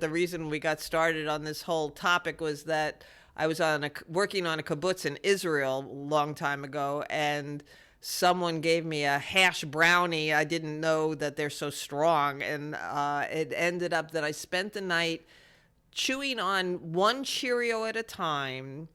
The reason we got started on this whole topic was that I was working on a kibbutz in Israel a long time ago, and someone gave me a hash brownie. I didn't know that they're so strong, and it ended up that I spent the night chewing on one Cheerio at a time,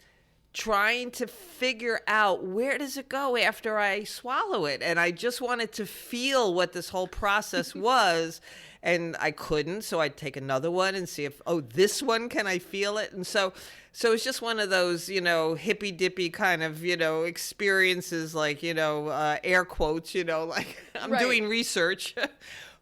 trying to figure out where does it go after I swallow it. And I just wanted to feel what this whole process was. And I couldn't, so I'd take another one and see if, this one, can I feel it? And so it's just one of those, hippy dippy kind of, experiences, like, air quotes, like I'm doing research.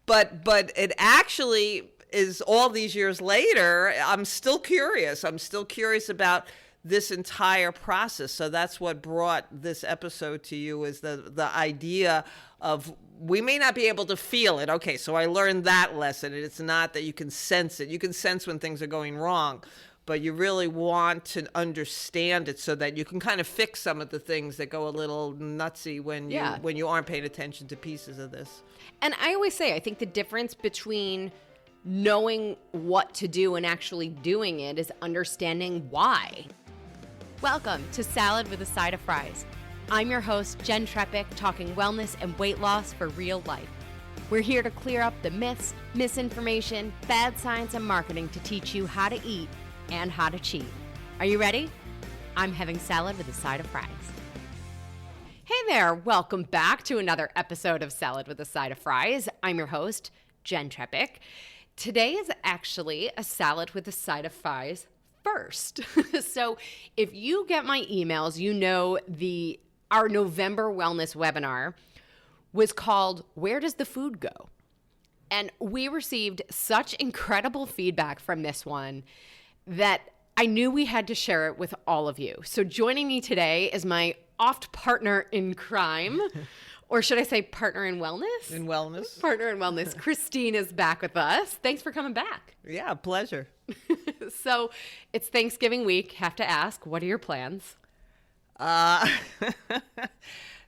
But it actually is, all these years later, I'm still curious. I'm still curious about this entire process. So that's what brought this episode to you, is the idea of, we may not be able to feel it. Okay, so I learned that lesson. And it's not that you can sense it. You can sense when things are going wrong, but you really want to understand it so that you can kind of fix some of the things that go a little nutsy when you aren't paying attention to pieces of this. And I always say, I think the difference between knowing what to do and actually doing it is understanding why. Welcome to Salad with a Side of Fries. I'm your host, Jen Trepic, talking wellness and weight loss for real life. We're here to clear up the myths, misinformation, bad science, and marketing to teach you how to eat and how to cheat. Are you ready? I'm having salad with a side of fries. Hey there, welcome back to another episode of Salad with a Side of Fries. I'm your host, Jen Trepic. Today is actually a salad with a side of fries first. So if you get my emails, you know our November wellness webinar was called Where Does the Food Go? And we received such incredible feedback from this one that I knew we had to share it with all of you. So joining me today is my oft partner in crime, or should I say partner in wellness? In wellness. Partner in wellness. Christine is back with us. Thanks for coming back. Yeah, pleasure. So it's Thanksgiving week. Have to ask, what are your plans?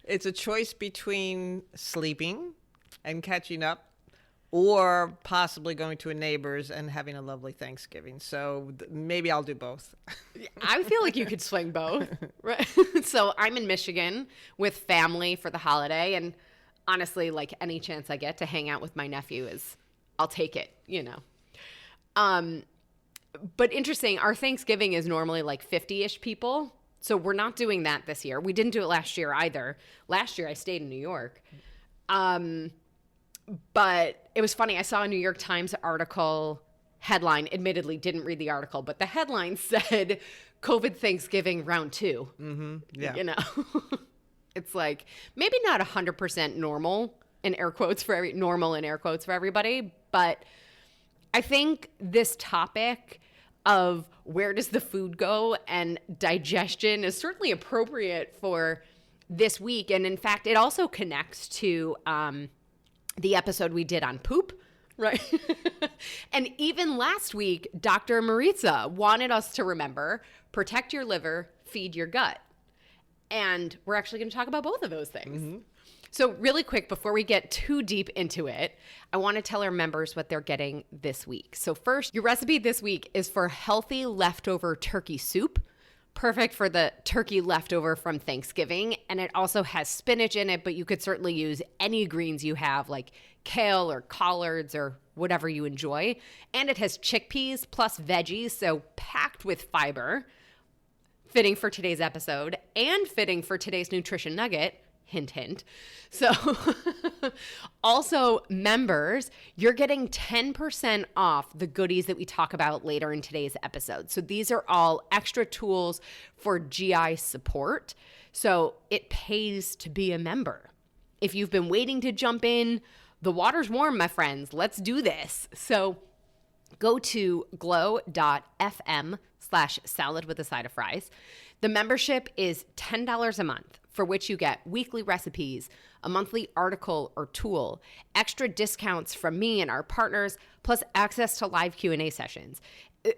It's a choice between sleeping and catching up, or possibly going to a neighbor's and having a lovely Thanksgiving. So maybe I'll do both. I feel like you could swing both, right? So I'm in Michigan with family for the holiday, and honestly, like, any chance I get to hang out with my nephew I'll take it, But interesting, our Thanksgiving is normally like 50-ish people. So we're not doing that this year. We didn't do it last year either. Last year I stayed in New York. But it was funny. I saw a New York Times article headline, admittedly didn't read the article, but the headline said COVID Thanksgiving round 2. Mm-hmm. Yeah. It's like maybe not 100% normal in air quotes for everybody. But I think this topic of where does the food go and digestion is certainly appropriate for this week. And in fact, it also connects to the episode we did on poop, right? And even last week, Dr. Maritza wanted us to remember, protect your liver, feed your gut. And we're actually going to talk about both of those things. Mm-hmm. So really quick, before we get too deep into it, I want to tell our members what they're getting this week. So first, your recipe this week is for healthy leftover turkey soup, perfect for the turkey leftover from Thanksgiving. And it also has spinach in it, but you could certainly use any greens you have, like kale or collards or whatever you enjoy. And it has chickpeas plus veggies, so packed with fiber, fitting for today's episode and fitting for today's nutrition nugget. Hint, hint. So also, members, you're getting 10% off the goodies that we talk about later in today's episode. So these are all extra tools for GI support. So it pays to be a member. If you've been waiting to jump in, the water's warm, my friends. Let's do this. So go to glow.fm/salad with a side of fries. The membership is $10 a month, for which you get weekly recipes, a monthly article or tool, extra discounts from me and our partners, plus access to live Q&A sessions.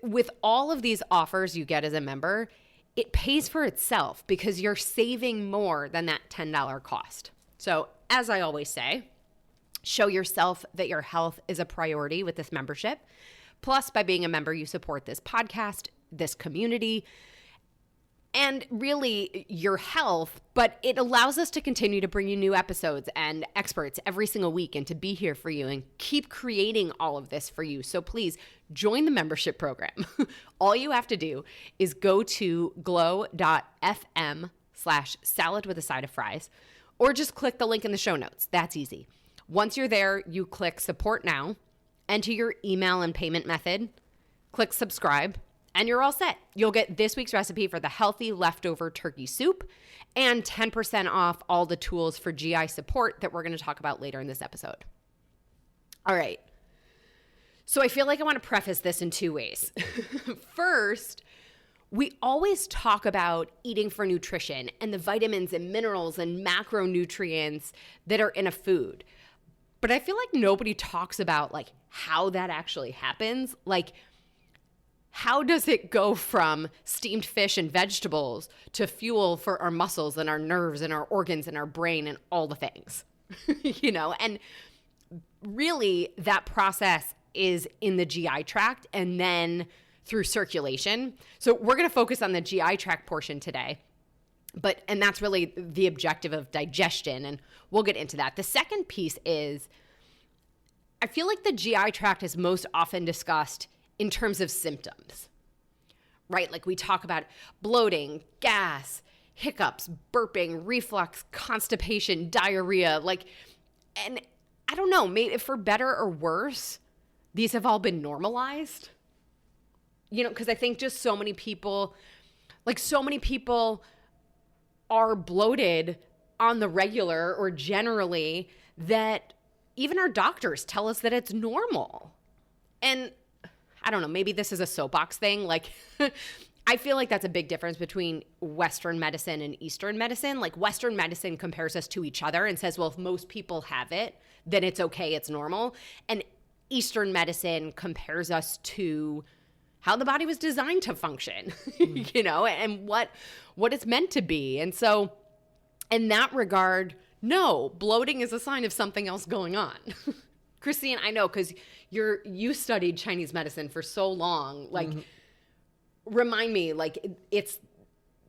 With all of these offers you get as a member, it pays for itself because you're saving more than that $10 cost. So as I always say, show yourself that your health is a priority with this membership. Plus, by being a member, you support this podcast, this community, and really your health, but it allows us to continue to bring you new episodes and experts every single week and to be here for you and keep creating all of this for you. So please join the membership program. All you have to do is go to glow.fm/salad with a side of fries, or just click the link in the show notes. That's easy. Once you're there, you click support now, enter your email and payment method, click subscribe, and you're all set. You'll get this week's recipe for the healthy leftover turkey soup and 10% off all the tools for GI support that we're going to talk about later in this episode. All right. So I feel like I want to preface this in two ways. First, we always talk about eating for nutrition and the vitamins and minerals and macronutrients that are in a food. But I feel like nobody talks about like how that actually happens. Like, how does it go from steamed fish and vegetables to fuel for our muscles and our nerves and our organs and our brain and all the things, And really that process is in the GI tract and then through circulation. So we're going to focus on the GI tract portion today. And that's really the objective of digestion, and we'll get into that. The second piece is, I feel like the GI tract is most often discussed in terms of symptoms, right? Like we talk about bloating, gas, hiccups, burping, reflux, constipation, diarrhea, and I don't know, maybe for better or worse, these have all been normalized, because I think just so many people are bloated on the regular or generally that even our doctors tell us that it's normal. And I don't know, maybe this is a soapbox thing. I feel like that's a big difference between Western medicine and Eastern medicine. Like Western medicine compares us to each other and says, well, if most people have it, then it's okay, it's normal. And Eastern medicine compares us to how the body was designed to function, and what it's meant to be. And so in that regard, no, bloating is a sign of something else going on. Christine, I know, because you studied Chinese medicine for so long. Remind me, it's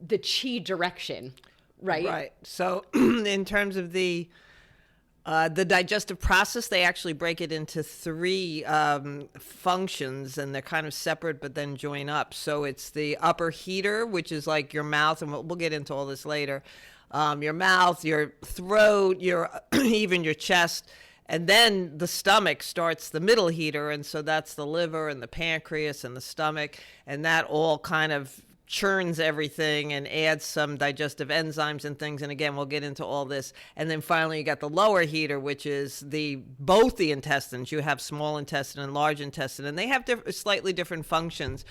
the qi direction, right? Right. So in terms of the digestive process, they actually break it into three functions, and they're kind of separate but then join up. So it's the upper heater, which is like your mouth, and we'll get into all this later. Your mouth, your throat, even your chest. And then the stomach starts the middle heater, and so that's the liver and the pancreas and the stomach, and that all kind of churns everything and adds some digestive enzymes and things. And again, we'll get into all this. And then finally, you got the lower heater, which is both the intestines. You have small intestine and large intestine, and they have slightly different functions.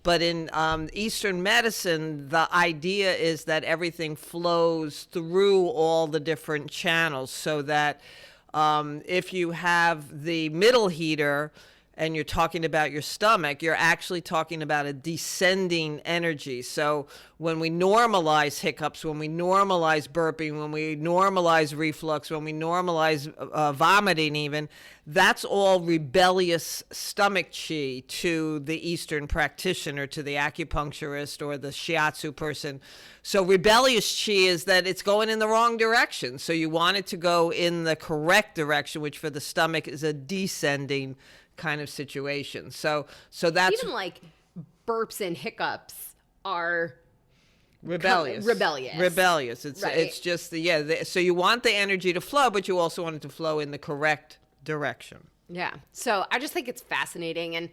But in Eastern medicine, the idea is that everything flows through all the different channels, so that if you have the middle heater and you're talking about your stomach, you're actually talking about a descending energy. So when we normalize hiccups, when we normalize burping, when we normalize reflux, when we normalize vomiting even, that's all rebellious stomach chi to the Eastern practitioner, to the acupuncturist or the shiatsu person. So rebellious chi is that it's going in the wrong direction. So you want it to go in the correct direction, which for the stomach is a descending kind of situation. So that's even burps and hiccups are rebellious. It's just so you want the energy to flow, but you also want it to flow in the correct direction. Yeah. So I just think it's fascinating. And,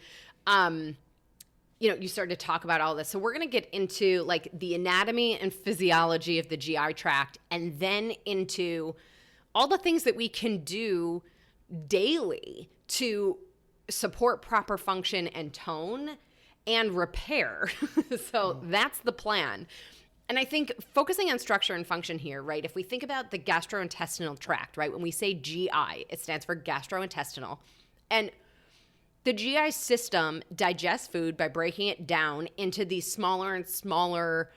you started to talk about all this. So we're going to get into the anatomy and physiology of the GI tract, and then into all the things that we can do daily to support proper function and tone and repair. So that's the plan. And I think focusing on structure and function here, right? If we think about the gastrointestinal tract, right? When we say GI, it stands for gastrointestinal. And the GI system digests food by breaking it down into these smaller and smaller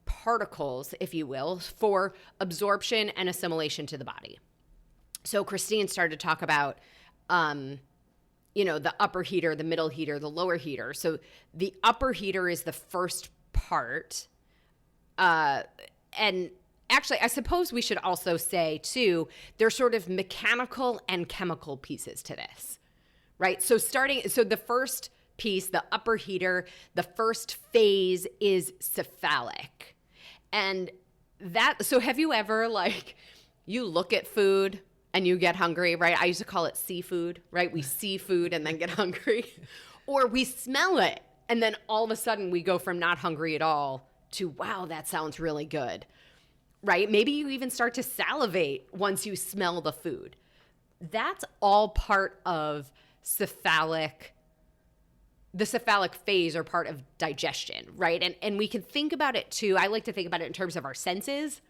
particles, if you will, for absorption and assimilation to the body. So Christine started to talk about the upper heater, the middle heater, the lower heater. So the upper heater is the first part. And actually, I suppose we should also say, too, there's sort of mechanical and chemical pieces to this, right? So the first piece, the upper heater, the first phase is cephalic. And so have you ever, you look at food and you get hungry, right? I used to call it seafood, right? We see food and then get hungry. Or we smell it and then all of a sudden we go from not hungry at all to, wow, that sounds really good, right? Maybe you even start to salivate once you smell the food. That's all part of the cephalic phase or part of digestion, right? And we can think about it too. I like to think about it in terms of our senses,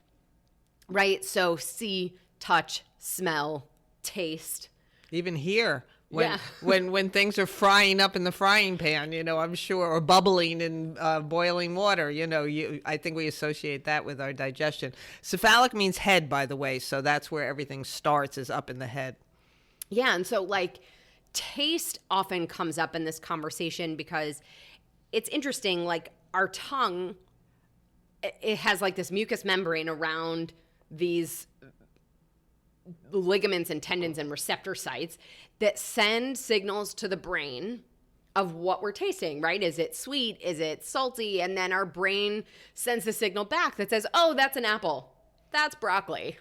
right? So see, touch, smell, taste. Even here, when things are frying up in the frying pan, I'm sure, or bubbling in boiling water, I think we associate that with our digestion. Cephalic means head, by the way, so that's where everything starts, is up in the head. Yeah, and so taste often comes up in this conversation because it's interesting, our tongue, it has this mucous membrane around these ligaments and tendons and receptor sites that send signals to the brain of what we're tasting, right? Is it sweet? Is it salty? And then our brain sends a signal back that says, oh, that's an apple. That's broccoli.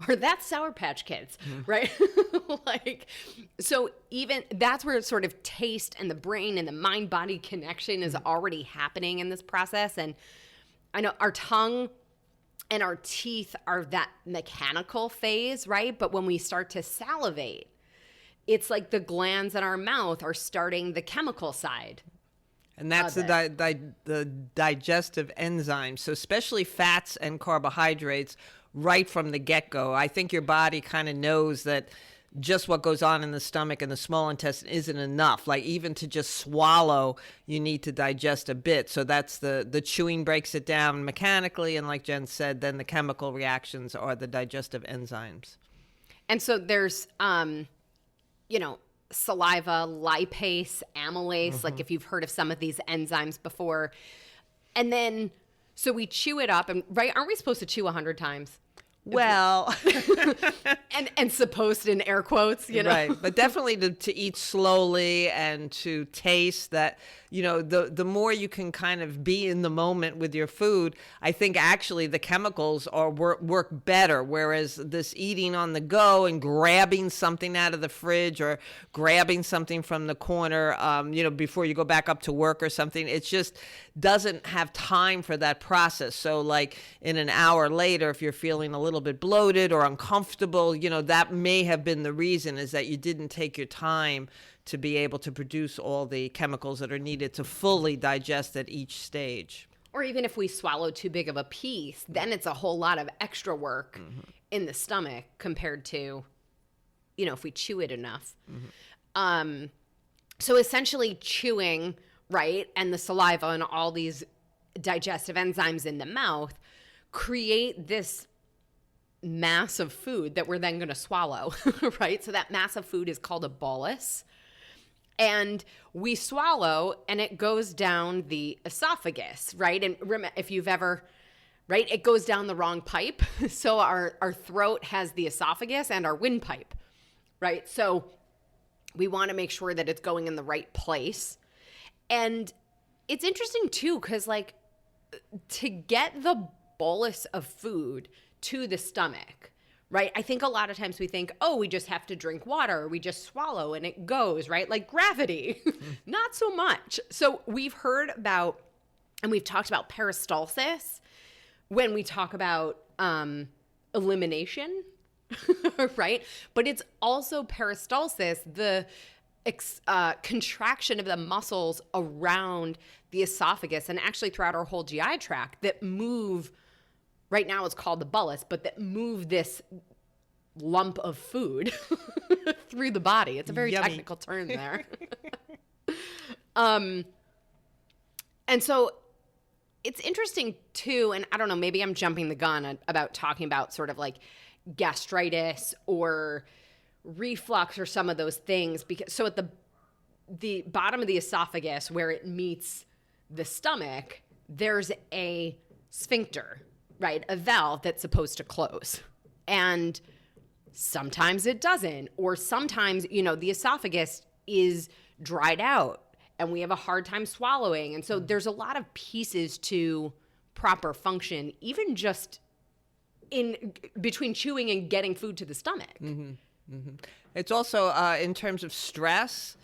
Or that's Sour Patch Kids, right? So even that's where sort of taste and the brain and the mind-body connection is already happening in this process. And I know our tongue and our teeth are that mechanical phase, right? But when we start to salivate, it's like the glands in our mouth are starting the chemical side. And that's the digestive enzymes. So especially fats and carbohydrates right from the get-go. I think your body kind of knows that just what goes on in the stomach and the small intestine isn't enough. Even to just swallow, you need to digest a bit. So that's the chewing breaks it down mechanically. And like Jen said, then the chemical reactions are the digestive enzymes. And so there's, saliva, lipase, amylase, if you've heard of some of these enzymes before. And then, so we chew it up, and right, aren't we supposed to chew 100 times? Well, and supposed in air quotes, right. But definitely to eat slowly and to taste that, the more you can kind of be in the moment with your food, I think actually the chemicals work better. Whereas this eating on the go and grabbing something out of the fridge or grabbing something from the corner, before you go back up to work or something, it just doesn't have time for that process. So in an hour later, if you're feeling a little bit bloated or uncomfortable, that may have been the reason, is that you didn't take your time to be able to produce all the chemicals that are needed to fully digest at each stage. Or even if we swallow too big of a piece, then it's a whole lot of extra work in the stomach compared to, if we chew it enough. So essentially chewing, right, and the saliva and all these digestive enzymes in the mouth create this mass of food that we're then going to swallow, right? So that mass of food is called a bolus. And we swallow, and it goes down the esophagus, right? And remember, if you've ever, right, it goes down the wrong pipe. So our throat has the esophagus and our windpipe, right? So we want to make sure that it's going in the right place. And it's interesting, too, because, to get the bolus of food to the stomach, right? I think a lot of times we think, oh, we just have to drink water, or we just swallow and it goes, right? Like gravity. Not so much. So we've heard about, and we've talked about peristalsis when we talk about elimination, right? But it's also peristalsis, the contraction of the muscles around the esophagus and actually throughout our whole GI tract that move. Right now it's called the bullous, but that move this lump of food through the body. It's a very Yummy. Technical term there. And so it's interesting too, and I don't know, maybe I'm jumping the gun about talking about sort of gastritis or reflux or some of those things. So at the the bottom of the esophagus where it meets the stomach, there's a sphincter, right? A valve that's supposed to close. And sometimes it doesn't. Or sometimes, the esophagus is dried out and we have a hard time swallowing. And so there's a lot of pieces to proper function, even just in between chewing and getting food to the stomach. Mm-hmm. Mm-hmm. It's also in terms of stress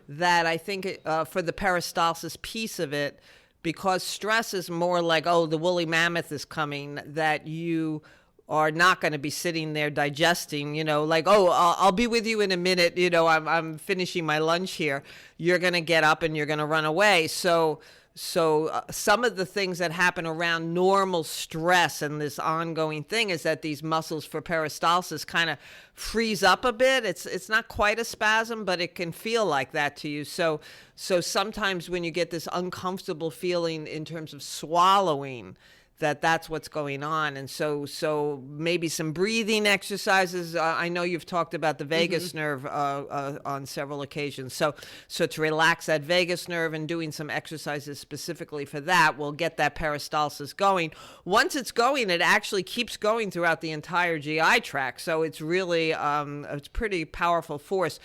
that I think for the peristalsis piece of it, because stress is more like, oh, the woolly mammoth is coming, that you are not going to be sitting there digesting, like, oh, I'll be with you in a minute. I'm finishing my lunch here. You're going to get up and you're going to run away. So some of the things that happen around normal stress and this ongoing thing is that these muscles for peristalsis kind of freeze up a bit. It's not quite a spasm, but it can feel like that to you. So sometimes when you get this uncomfortable feeling in terms of swallowing, that's what's going on. And so maybe some breathing exercises. I know you've talked about the vagus nerve on several occasions. So to relax that vagus nerve and doing some exercises specifically for that will get that peristalsis going. Once it's going, it actually keeps going throughout the entire GI tract. So it's really, it's pretty powerful force.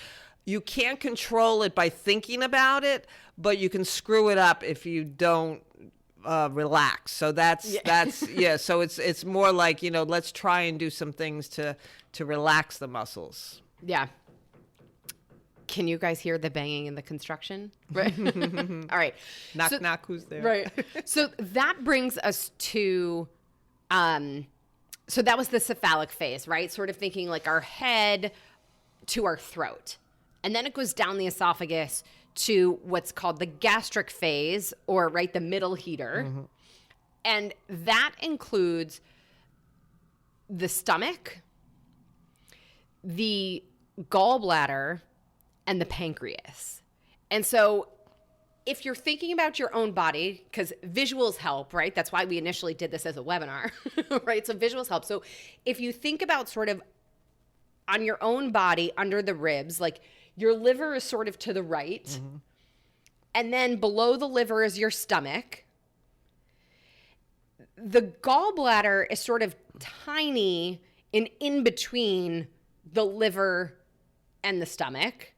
You can't control it by thinking about it, but you can screw it up if you don't relax. So that's yeah. So it's more like, let's try and do some things to relax the muscles. Yeah. Can you guys hear the banging in the construction? Right. All right. Knock, knock. Who's there? Right. So that brings us to, so that was the cephalic phase, right? Sort of thinking like our head to our throat. And then it goes down the esophagus to what's called the gastric phase, or the middle heater. Mm-hmm. And that includes the stomach, the gallbladder, and the pancreas. And so if you're thinking about your own body, because visuals help, right? That's why we initially did this as a webinar, right? So visuals help. So if you think about sort of on your own body under the ribs, like your liver is sort of to the right. Mm-hmm. And then below the liver is your stomach. The gallbladder is sort of tiny and in between the liver and the stomach.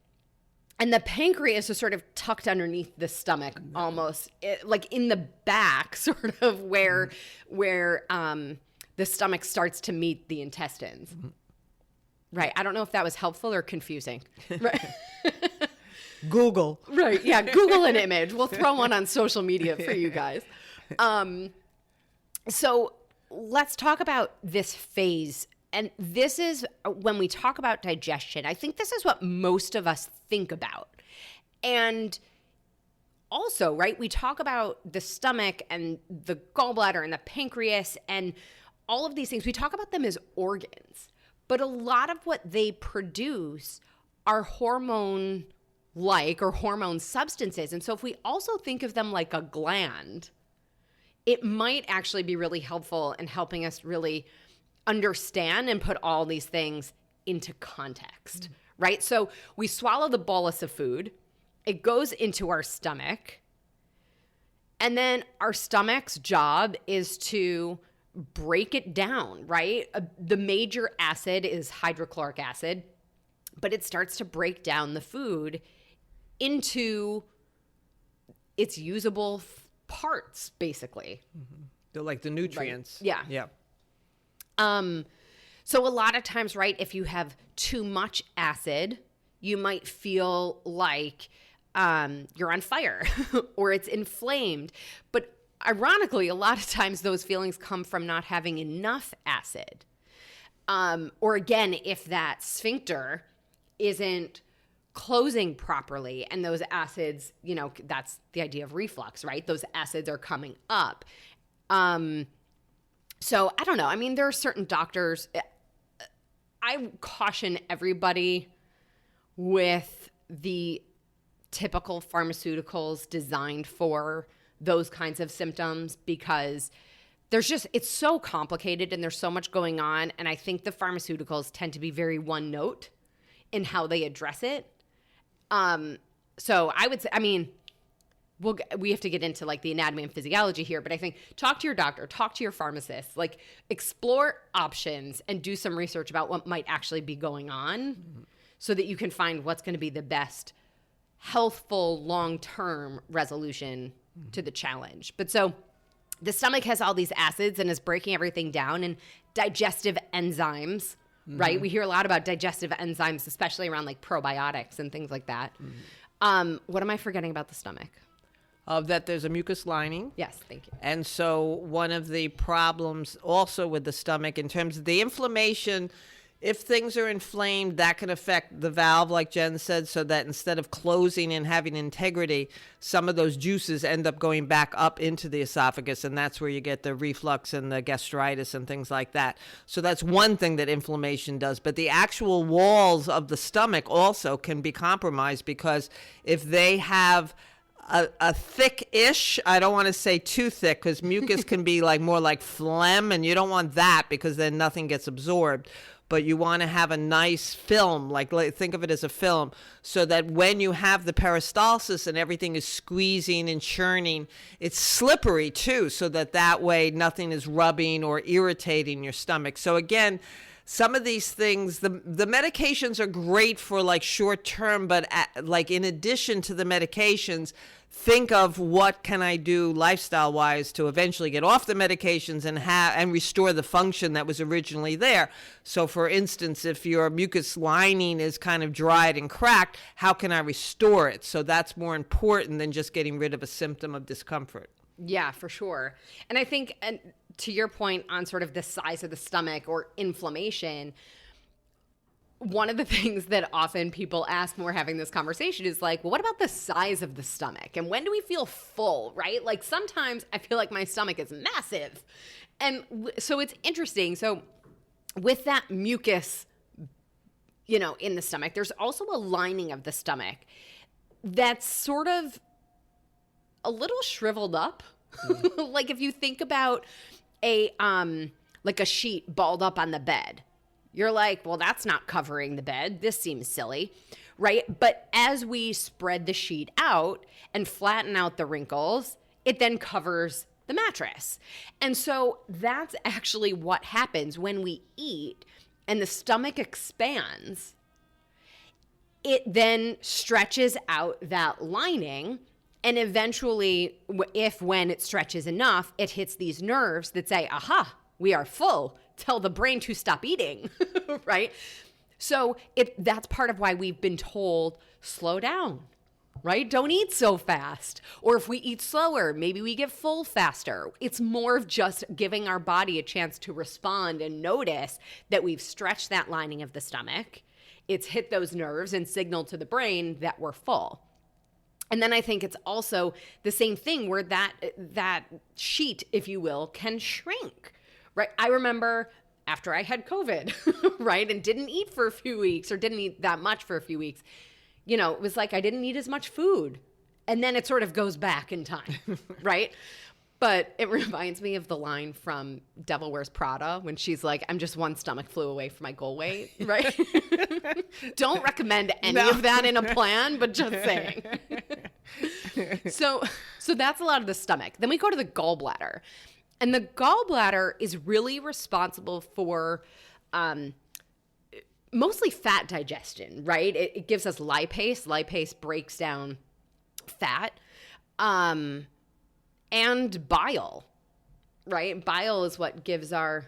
And the pancreas is sort of tucked underneath the stomach, almost like in the back, sort of where the stomach starts to meet the intestines. Mm-hmm. Right. I don't know if that was helpful or confusing. Right. Google. Right. Yeah. Google an image. We'll throw one on social media for you guys. So let's talk about this phase. And this is when we talk about digestion. I think this is what most of us think about. And also, right, we talk about the stomach and the gallbladder and the pancreas and all of these things. We talk about them as organs. But a lot of what they produce are hormone-like or hormone substances. And so if we also think of them like a gland, it might actually be really helpful in helping us really understand and put all these things into context, right? So we swallow the bolus of food. It goes into our stomach. And then our stomach's job is to break it down, right? The major acid is hydrochloric acid, but it starts to break down the food into its usable parts, basically. Mm-hmm. They're like the nutrients. Right. Yeah. Yeah. So a lot of times, right, if you have too much acid, you might feel like you're on fire or it's inflamed. But ironically, a lot of times those feelings come from not having enough acid. Or again, if that sphincter isn't closing properly and those acids, that's the idea of reflux, right? Those acids are coming up. So I don't know. I mean, there are certain doctors. I caution everybody with the typical pharmaceuticals designed for those kinds of symptoms, because it's so complicated and there's so much going on. And I think the pharmaceuticals tend to be very one note in how they address it. So I would say, I mean, we have to get into like the anatomy and physiology here, but I think talk to your doctor, talk to your pharmacist, like explore options and do some research about what might actually be going on so that you can find what's going to be the best healthful long-term resolution to the challenge. But so the stomach has all these acids and is breaking everything down, and digestive enzymes, right? We hear a lot about digestive enzymes, especially around like probiotics and things like that. What am I forgetting about the stomach? That there's a mucus lining. Yes, thank you. And so one of the problems also with the stomach in terms of the inflammation, if things are inflamed, that can affect the valve, like Jen said, so that instead of closing and having integrity, some of those juices end up going back up into the esophagus, and that's where you get the reflux and the gastritis and things like that. So that's one thing that inflammation does. But the actual walls of the stomach also can be compromised, because if they have a thick-ish, I don't want to say too thick, because mucus can be like more like phlegm, and you don't want that because then nothing gets absorbed. But you want to have a nice film, like think of it as a film, so that when you have the peristalsis and everything is squeezing and churning, it's slippery too, so that way nothing is rubbing or irritating your stomach. So again, some of these things, the medications are great for like short term, but like in addition to the medications, think of what can I do lifestyle wise to eventually get off the medications and restore the function that was originally there. So for instance, if your mucus lining is kind of dried and cracked, how can I restore it? So that's more important than just getting rid of a symptom of discomfort. Yeah, for sure. And I think, and to your point on sort of the size of the stomach or inflammation, one of the things that often people ask when we're having this conversation is like, well, what about the size of the stomach? And when do we feel full, right? Like sometimes I feel like my stomach is massive. And so it's interesting. So with that mucus, in the stomach, there's also a lining of the stomach that's sort of a little shriveled up. Like if you think about a sheet balled up on the bed, you're like, well, that's not covering the bed. This seems silly, right? But as we spread the sheet out and flatten out the wrinkles, it then covers the mattress. And so that's actually what happens when we eat and the stomach expands. It then stretches out that lining. And eventually, when it stretches enough, it hits these nerves that say, aha, we are full. Tell the brain to stop eating, right? So that's part of why we've been told, slow down, right? Don't eat so fast. Or if we eat slower, maybe we get full faster. It's more of just giving our body a chance to respond and notice that we've stretched that lining of the stomach. It's hit those nerves and signaled to the brain that we're full. And then I think it's also the same thing where that sheet, if you will, can shrink, right? I remember after I had COVID, right, and didn't eat for a few weeks or didn't eat that much for a few weeks, it was like I didn't eat as much food. And then it sort of goes back in time, right? But it reminds me of the line from Devil Wears Prada when she's like, I'm just one stomach flu away from my goal weight, right? Don't recommend any of that in a plan, but just saying. So that's a lot of the stomach. Then we go to the gallbladder. And the gallbladder is really responsible for mostly fat digestion, right? It gives us lipase. Lipase breaks down fat. And bile, right? Bile is what gives our,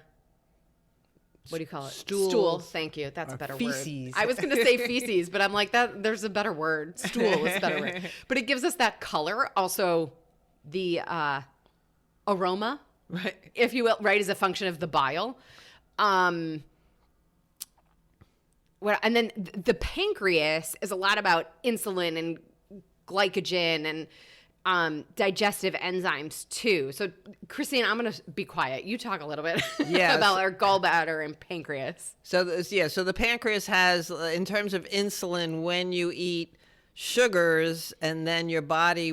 what do you call it? Stool. Thank you. That's a better feces. word. I was going to say feces, but I'm like, there's a better word. Stool is a better word. But it gives us that color. Also, the aroma, right, if you will, right, is a function of the bile. And then the pancreas is a lot about insulin and glycogen and digestive enzymes too. So Christine, I'm going to be quiet. You talk a little bit about our gallbladder and pancreas. So the pancreas has, in terms of insulin, when you eat sugars, and then your body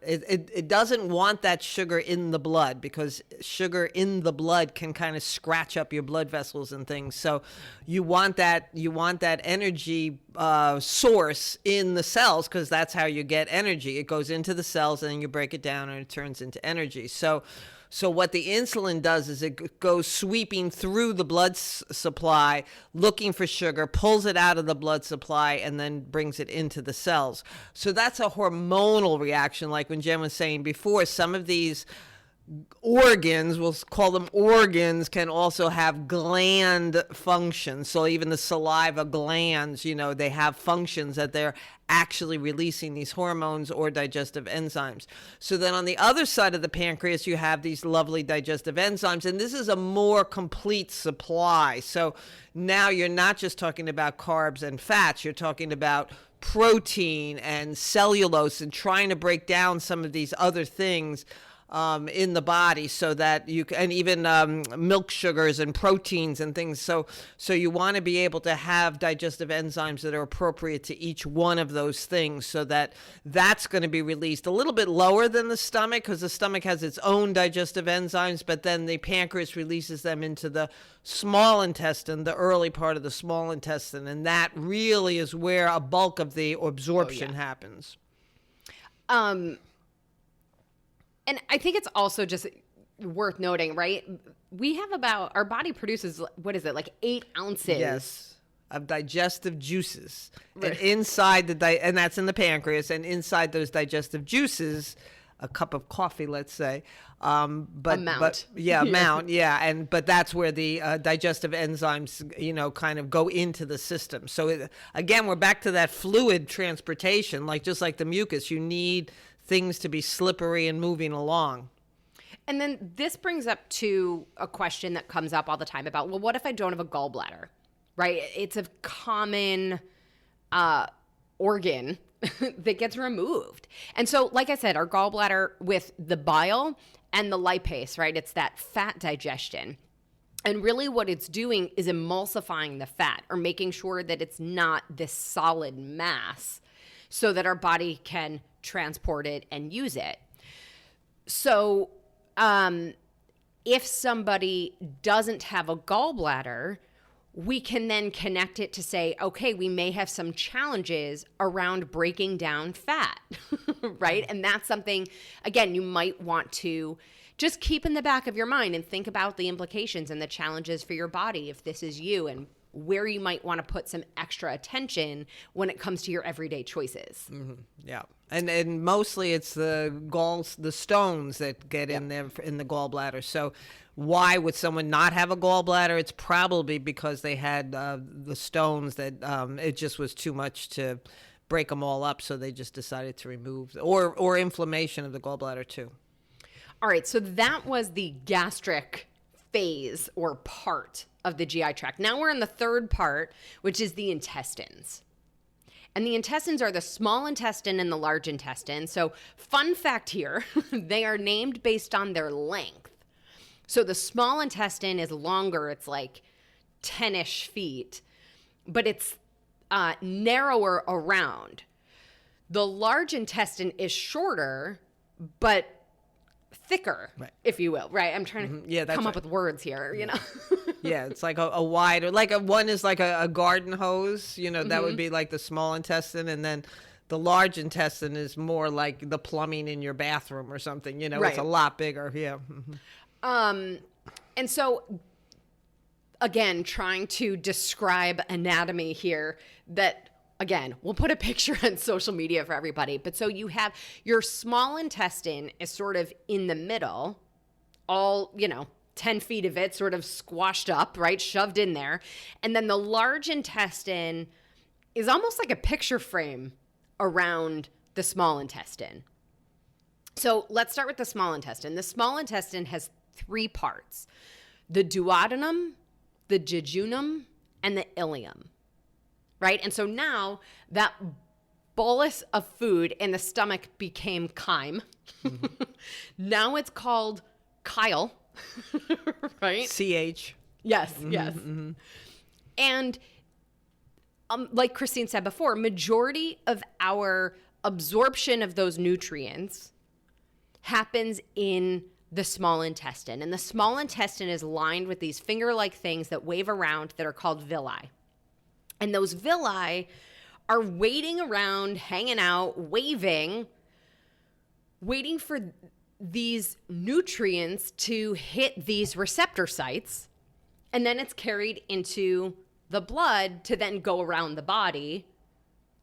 it doesn't want that sugar in the blood, because sugar in the blood can kind of scratch up your blood vessels and things. So you want that energy source in the cells, because that's how you get energy. It goes into the cells and then you break it down and it turns into energy. So what the insulin does is it goes sweeping through the blood supply, looking for sugar, pulls it out of the blood supply, and then brings it into the cells. So that's a hormonal reaction. Like when Jen was saying before, some of these organs, we'll call them organs, can also have gland functions. So even the saliva glands, they have functions that they're actually releasing these hormones or digestive enzymes. So then on the other side of the pancreas, you have these lovely digestive enzymes, and this is a more complete supply. So now you're not just talking about carbs and fats, you're talking about protein and cellulose, and trying to break down some of these other things in the body, so that you can, and even milk sugars and proteins and things. So you want to be able to have digestive enzymes that are appropriate to each one of those things, so that's going to be released a little bit lower than the stomach, because the stomach has its own digestive enzymes, but then the pancreas releases them into the small intestine, the early part of the small intestine, and that really is where a bulk of the absorption happens. And I think it's also just worth noting, right? We have our body produces, what is it, like 8 ounces? Yes, of digestive juices. Right. And inside and that's in the pancreas, and inside those digestive juices, a cup of coffee, let's say. But that's where the digestive enzymes, kind of go into the system. So again, we're back to that fluid transportation, just like the mucus. You need things to be slippery and moving along. And then this brings up to a question that comes up all the time about, well, what if I don't have a gallbladder, right? It's a common organ that gets removed. And so, like I said, our gallbladder, with the bile and the lipase, right? It's that fat digestion. And really what it's doing is emulsifying the fat, or making sure that it's not this solid mass, so that our body can transport it and use it. So if somebody doesn't have a gallbladder, we can then connect it to say, okay, we may have some challenges around breaking down fat, right? And that's something, again, you might want to just keep in the back of your mind and think about the implications and the challenges for your body if this is you, and where you might want to put some extra attention when it comes to your everyday choices. Mm-hmm. Yeah. And mostly it's the stones that get in there in the gallbladder. So why would someone not have a gallbladder? It's probably because they had the stones that it just was too much to break them all up. So they just decided to remove, or inflammation of the gallbladder too. All right. So that was the gastric phase or part of the GI tract. Now we're in the third part, which is the intestines. And the intestines are the small intestine and the large intestine. So fun fact here, they are named based on their length. So the small intestine is longer. It's like 10-ish feet, but it's narrower around. The large intestine is shorter, but thicker, right, if you will, right? I'm trying to come up with words here, you know? Yeah, it's like a wider, one is like a garden hose, that would be like the small intestine, and then the large intestine is more like the plumbing in your bathroom or something, right. It's a lot bigger, yeah. And so, again, trying to describe anatomy here, that, again, we'll put a picture on social media for everybody. But so you have your small intestine is sort of in the middle, all, 10 feet of it sort of squashed up, right? Shoved in there. And then the large intestine is almost like a picture frame around the small intestine. So let's start with the small intestine. The small intestine has 3 parts: the duodenum, the jejunum, and the ileum. Right? And so now that bolus of food in the stomach became chyme. Mm-hmm. Now it's called chyle, right? CH. Yes, mm-hmm, yes. Mm-hmm. And like Christine said before, majority of our absorption of those nutrients happens in the small intestine. And the small intestine is lined with these finger-like things that wave around that are called villi. And those villi are waiting around, hanging out, waving for these nutrients to hit these receptor sites. And then it's carried into the blood to then go around the body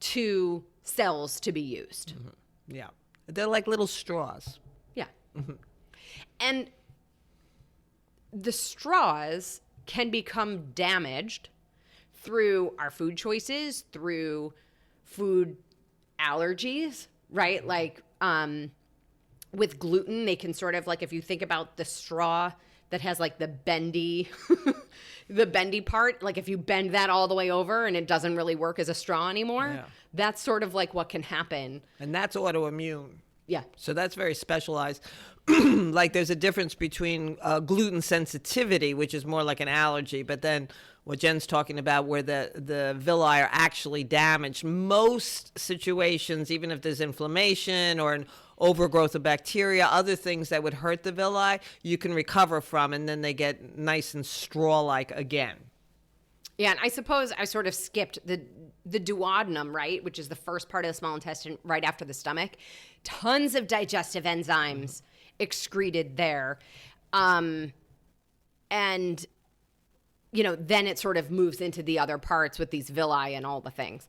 to cells to be used. Mm-hmm. Yeah. They're like little straws. Yeah. Mm-hmm. And the straws can become damaged through our food choices, through food allergies, right? Like with gluten, they can sort of like, if you think about the straw that has like the bendy, the bendy part, like if you bend that all the way over and it doesn't really work as a straw anymore, that's sort of like what can happen. And that's autoimmune. Yeah. So that's very specialized. Like there's a difference between gluten sensitivity, which is more like an allergy, but then what Jen's talking about where the villi are actually damaged. Most situations, even if there's inflammation or an overgrowth of bacteria, other things that would hurt the villi, you can recover from, and then they get nice and straw-like again. Yeah, and I suppose I sort of skipped the duodenum, right, which is the first part of the small intestine right after the stomach. Tons of digestive enzymes excreted there. And, you know, then it sort of moves into the other parts with these villi and all the things.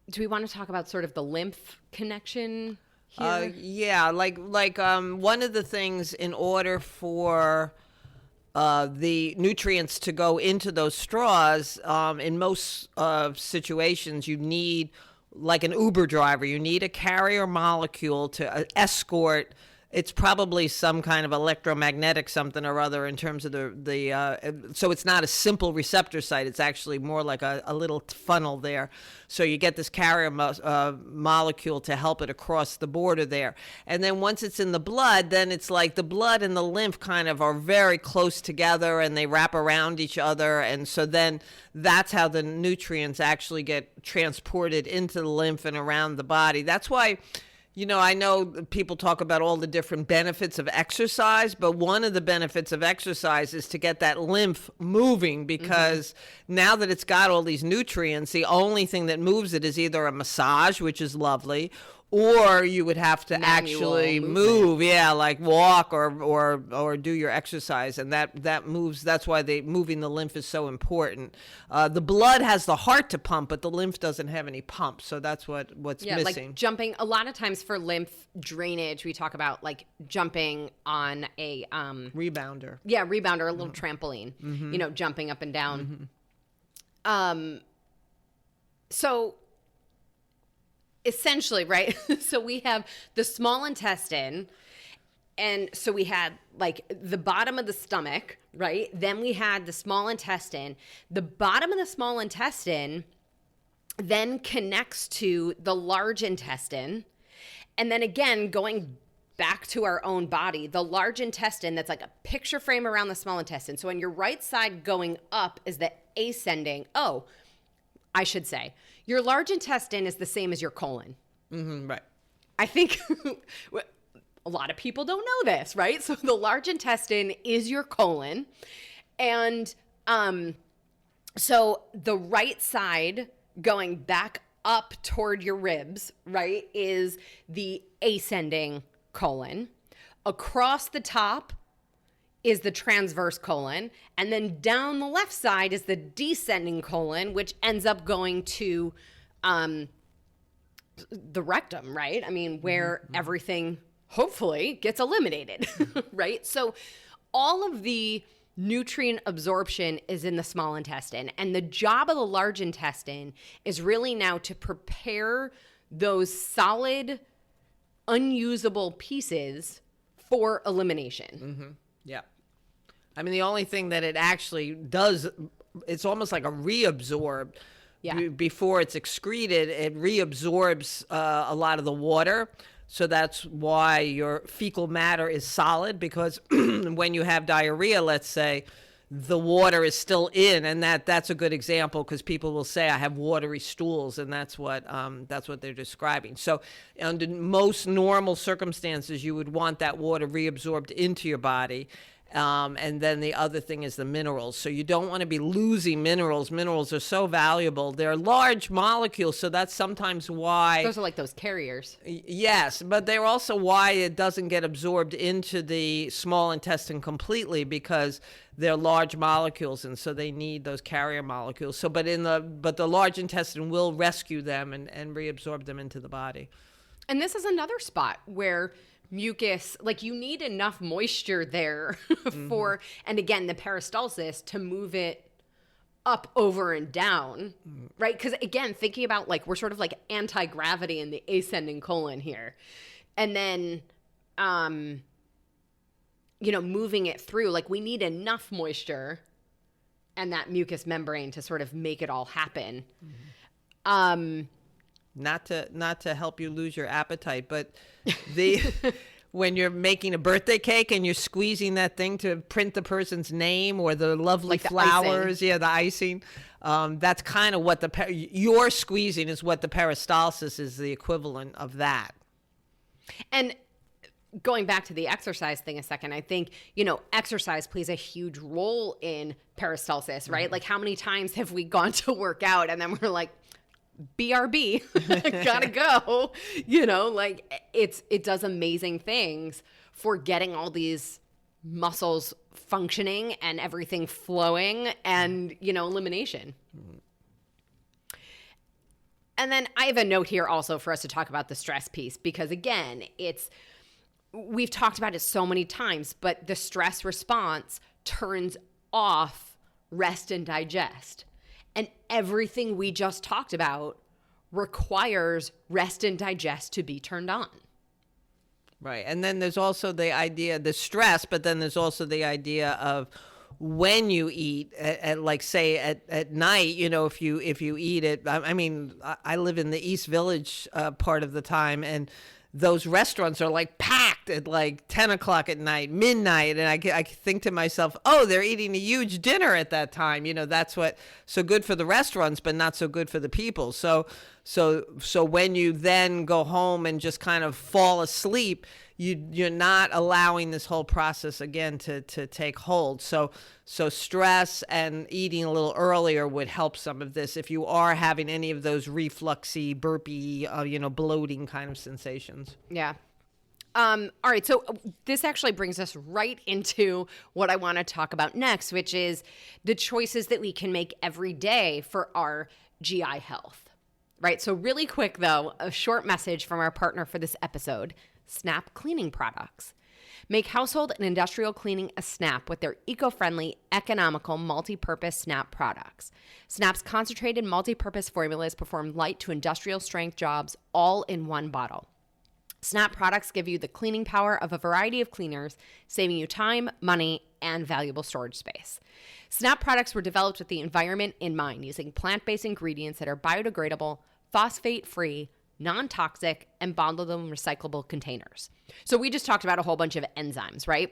Do we want to talk about sort of the lymph connection here? Yeah, like one of the things in order for the nutrients to go into those straws, in most situations, you need like an Uber driver. You need a carrier molecule to escort. It's probably some kind of electromagnetic something or other in terms of so it's not a simple receptor site. It's actually more like a little funnel there. So you get this carrier molecule to help it across the border there. And then once it's in the blood, then it's like the blood and the lymph kind of are very close together and they wrap around each other. And so then that's how the nutrients actually get transported into the lymph and around the body. That's why, you know, I know people talk about all the different benefits of exercise, but one of the benefits of exercise is to get that lymph moving because now that it's got all these nutrients, the only thing that moves it is either a massage, which is lovely, or you would have to actually move, like walk or do your exercise, and that moves. That's why moving the lymph is so important. The blood has the heart to pump, but the lymph doesn't have any pump, so that's what's missing. Like jumping. A lot of times for lymph drainage, we talk about like jumping on a rebounder. Yeah, rebounder, a little trampoline. You know, jumping up and down. So essentially, right? So we have the small intestine, and so we had like the bottom of the stomach, right? Then we had the small intestine. The bottom of the small intestine then connects to the large intestine. And then again, going back to our own body, the large intestine, that's like a picture frame around the small intestine. So on your right side going up is the ascending. Oh, I should say, your large intestine is the same as your colon. Right. I think a lot of people don't know this, right? So the large intestine is your colon. And so the right side going back up toward your ribs, right, is the ascending colon. Across the top is the transverse colon, and then down the left side is the descending colon, which ends up going to the rectum, right? I mean, where everything hopefully gets eliminated, right? So all of the nutrient absorption is in the small intestine, and the job of the large intestine is really now to prepare those solid, unusable pieces for elimination. Yeah. I mean, the only thing that it actually does, it's almost like a reabsorb. Yeah. Before it's excreted, it reabsorbs a lot of the water. So that's why your fecal matter is solid, because when you have diarrhea, let's say, the water is still in, and that's a good example, because people will say I have watery stools, and that's what they're describing. So under most normal circumstances, you would want that water reabsorbed into your body. And then the other thing is the minerals. So you don't want to be losing minerals. Minerals are so valuable. They're large molecules, so that's sometimes why. Those are like those carriers. Yes, but they're also why it doesn't get absorbed into the small intestine completely, because they're large molecules, and so they need those carrier molecules. So, but the large intestine will rescue them and reabsorb them into the body. And this is another spot where mucus, like you need enough moisture there for, and again, the peristalsis to move it up, over, and down, right? Because again, thinking about like, we're sort of like anti-gravity in the ascending colon here. And then, moving it through, like we need enough moisture and that mucous membrane to sort of make it all happen. Not to help you lose your appetite, but when you're making a birthday cake and you're squeezing that thing to print the person's name or the lovely like the flowers, icing. the icing, that's kind of what your squeezing is, what the peristalsis is the equivalent of that. And going back to the exercise thing a second, I think, exercise plays a huge role in peristalsis, right? Like how many times have we gone to work out and then we're like, BRB, gotta go, like it does amazing things for getting all these muscles functioning and everything flowing and, elimination. And then I have a note here also for us to talk about the stress piece, because again, we've talked about it so many times, but the stress response turns off rest and digest. And everything we just talked about requires rest and digest to be turned on. Right. And then there's also the idea, the stress, but then there's also the idea of when you eat, like say at night, if you eat it. I mean, I live in the East Village part of the time, and those restaurants are like packed at like 10 o'clock at night, midnight. And I think to myself, oh, they're eating a huge dinner at that time. That's what, so good for the restaurants, but not so good for the people. So when you then go home and just kind of fall asleep, you're not allowing this whole process again to take hold. So stress and eating a little earlier would help some of this if you are having any of those refluxy, burpy, bloating kind of sensations. Yeah. All right. So this actually brings us right into what I want to talk about next, which is the choices that we can make every day for our GI health. Right. So really quick, though, a short message from our partner for this episode, Snap Cleaning Products. Make household and industrial cleaning a snap with their eco-friendly, economical, multi-purpose Snap products. Snap's concentrated multi-purpose formulas perform light to industrial strength jobs all in one bottle. Snap products give you the cleaning power of a variety of cleaners, saving you time, money, and valuable storage space. Snap products were developed with the environment in mind, using plant-based ingredients that are biodegradable, phosphate-free, non-toxic, and bottled in recyclable containers. So we just talked about a whole bunch of enzymes, right?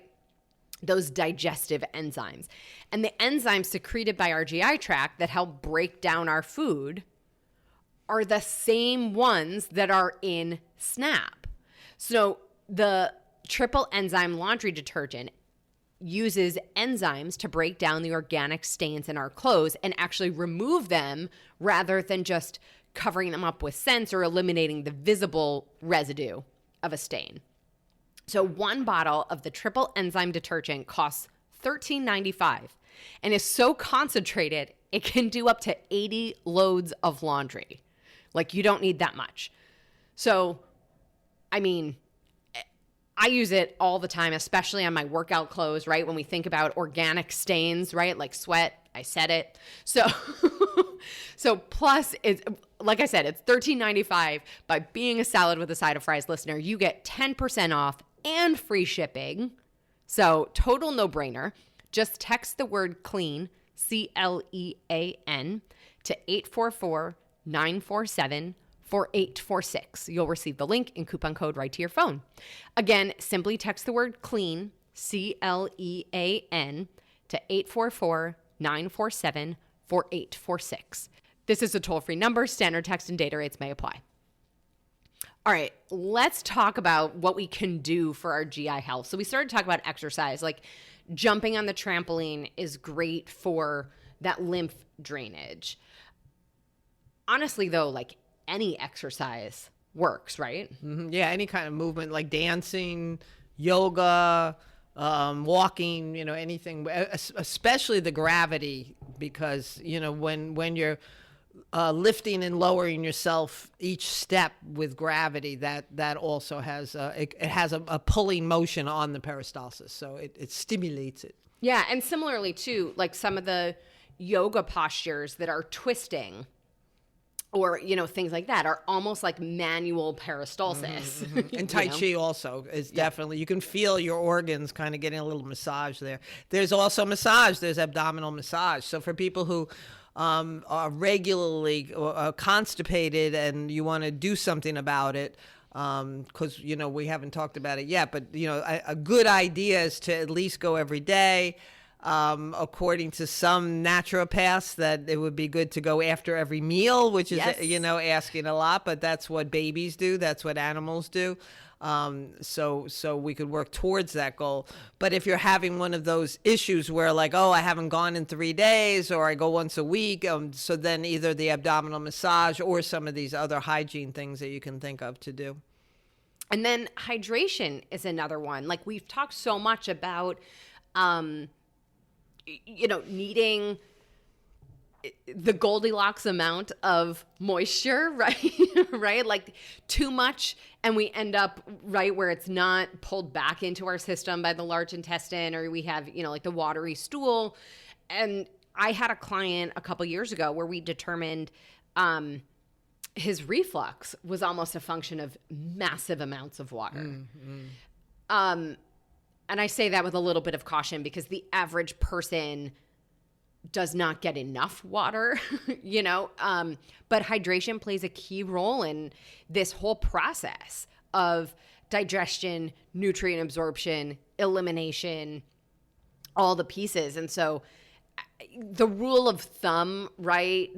Those digestive enzymes. And the enzymes secreted by our GI tract that help break down our food are the same ones that are in Snap. So the triple enzyme laundry detergent uses enzymes to break down the organic stains in our clothes and actually remove them rather than just covering them up with scents or eliminating the visible residue of a stain. So one bottle of the triple enzyme detergent costs $13.95 and is so concentrated it can do up to 80 loads of laundry. Like, you don't need that much. So, I mean, I use it all the time, especially on my workout clothes, right? When we think about organic stains, right? Like sweat, I said it. So plus, it's, like I said, it's $13.95. By being a salad with a side of fries listener, you get 10% off and free shipping. So total no-brainer. Just text the word CLEAN, CLEAN, to 844-947-4846. You'll receive the link and coupon code right to your phone. Again, simply text the word CLEAN, CLEAN, to 844-947-4846. This is a toll-free number. Standard text and data rates may apply. All right, let's talk about what we can do for our GI health. So we started talking about exercise. Like jumping on the trampoline is great for that lymph drainage. Honestly, though, like any exercise works, right? Mm-hmm. Yeah, any kind of movement like dancing, yoga, walking, anything, especially the gravity, because, when you're lifting and lowering yourself each step with gravity, that also has it has a pulling motion on the peristalsis, so it stimulates it. Yeah, and similarly too, like some of the yoga postures that are twisting or things like that are almost like manual peristalsis. Mm-hmm. And Tai Chi also is definitely, you can feel your organs kind of getting a little massage there. There's also massage, there's abdominal massage. So for people who are regularly constipated and you want to do something about it, because we haven't talked about it yet, but a good idea is to at least go every day. According to some naturopaths, that it would be good to go after every meal, which is asking a lot, but that's what babies do, that's what animals do. So we could work towards that goal. But if you're having one of those issues where like, I haven't gone in 3 days, or I go once a week, so then either the abdominal massage or some of these other hygiene things that you can think of to do. And then hydration is another one. Like we've talked so much about, needing the Goldilocks amount of moisture, right? Right? Like too much, and we end up right where it's not pulled back into our system by the large intestine, or we have, like the watery stool. And I had a client a couple years ago where we determined his reflux was almost a function of massive amounts of water. And I say that with a little bit of caution because the average person does not get enough water, but hydration plays a key role in this whole process of digestion, nutrient absorption, elimination, all the pieces. And so the rule of thumb, right?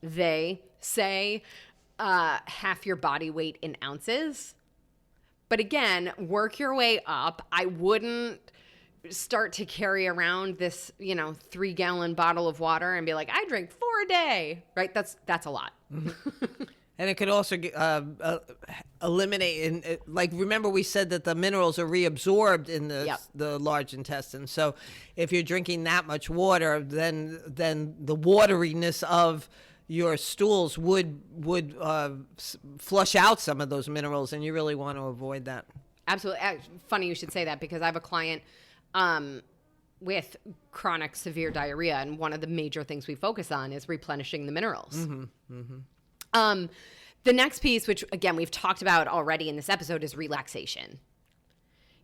They say half your body weight in ounces. But again, work your way up. I wouldn't start to carry around this, 3-gallon bottle of water and be like, I drink 4 a day, right? That's a lot. Mm-hmm. And it could also eliminate, remember we said that the minerals are reabsorbed in the large intestine. So if you're drinking that much water, then the wateriness of your stools would flush out some of those minerals, and you really want to avoid that. Absolutely. Funny you should say that, because I have a client with chronic severe diarrhea, and one of the major things we focus on is replenishing the minerals. Mm-hmm. Mm-hmm. The next piece, which again we've talked about already in this episode, is relaxation.